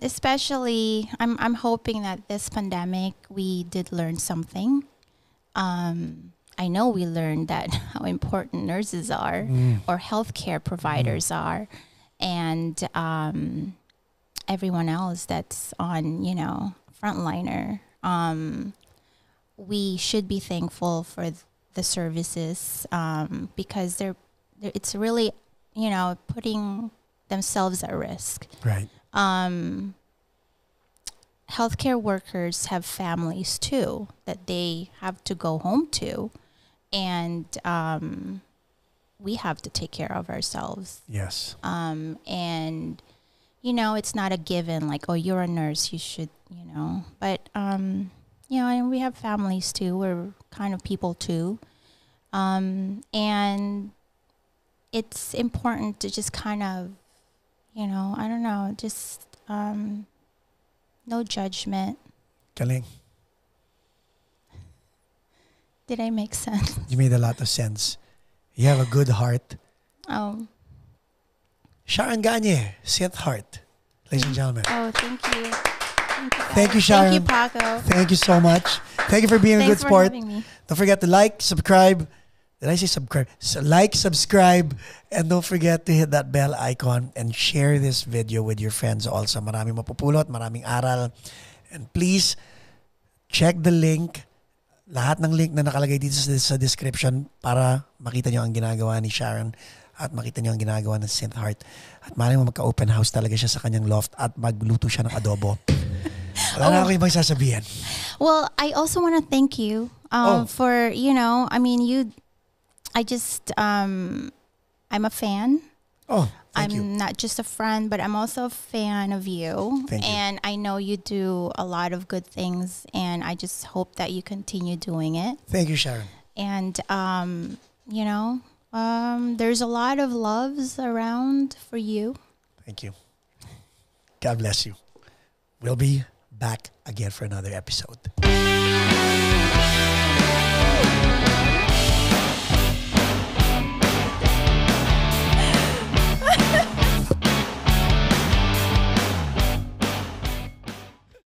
B: Especially, I'm hoping that this pandemic we did learn something. I know we learned that how important nurses are or healthcare providers are, and everyone else that's on, you know, frontliner. We should be thankful for the services because it's really, you know, putting themselves at risk.
A: Right.
B: Healthcare workers have families too that they have to go home to, and we have to take care of ourselves.
A: Yes.
B: And you know, it's not a given like, oh, you're a nurse, you should, you know, but you know, and we have families too. We're kind of people too, and it's important to just kind of, you know, I don't know, just no judgment.
A: Galing.
B: Did I make sense?
A: You made a lot of sense. You have a good heart.
B: Oh.
A: Sharon Gagne, Synth Heart. Ladies and gentlemen.
B: Oh, thank you.
A: Thank you, Sharon.
B: Thank you, Paco.
A: Thank you so much. Thank you for being a good
B: Thanks for
A: sport.
B: having me.
A: Don't forget to like, subscribe. Did I say subscribe? So like, subscribe, and don't forget to hit that bell icon and share this video with your friends also. Maraming mapupulot, maraming aral. And please, check the link. Lahat ng link na nakalagay dito sa description para makita nyo ang ginagawa ni Sharon at makita nyo ang ginagawa ng Synth Heart. At maaaring mo magka-open house talaga siya sa kanyang loft at magluto siya ng adobo. Wala na ako ibang sasabihin.
B: Well, I also want to thank you for, you know, I mean, I'm a fan.
A: Oh, thank you.
B: I'm not just a friend, but I'm also a fan of you.
A: Thank you.
B: And I know you do a lot of good things, and I just hope that you continue doing it.
A: Thank you, Sharon.
B: And, you know, there's a lot of loves around for you.
A: Thank you. God bless you. We'll be back again for another episode.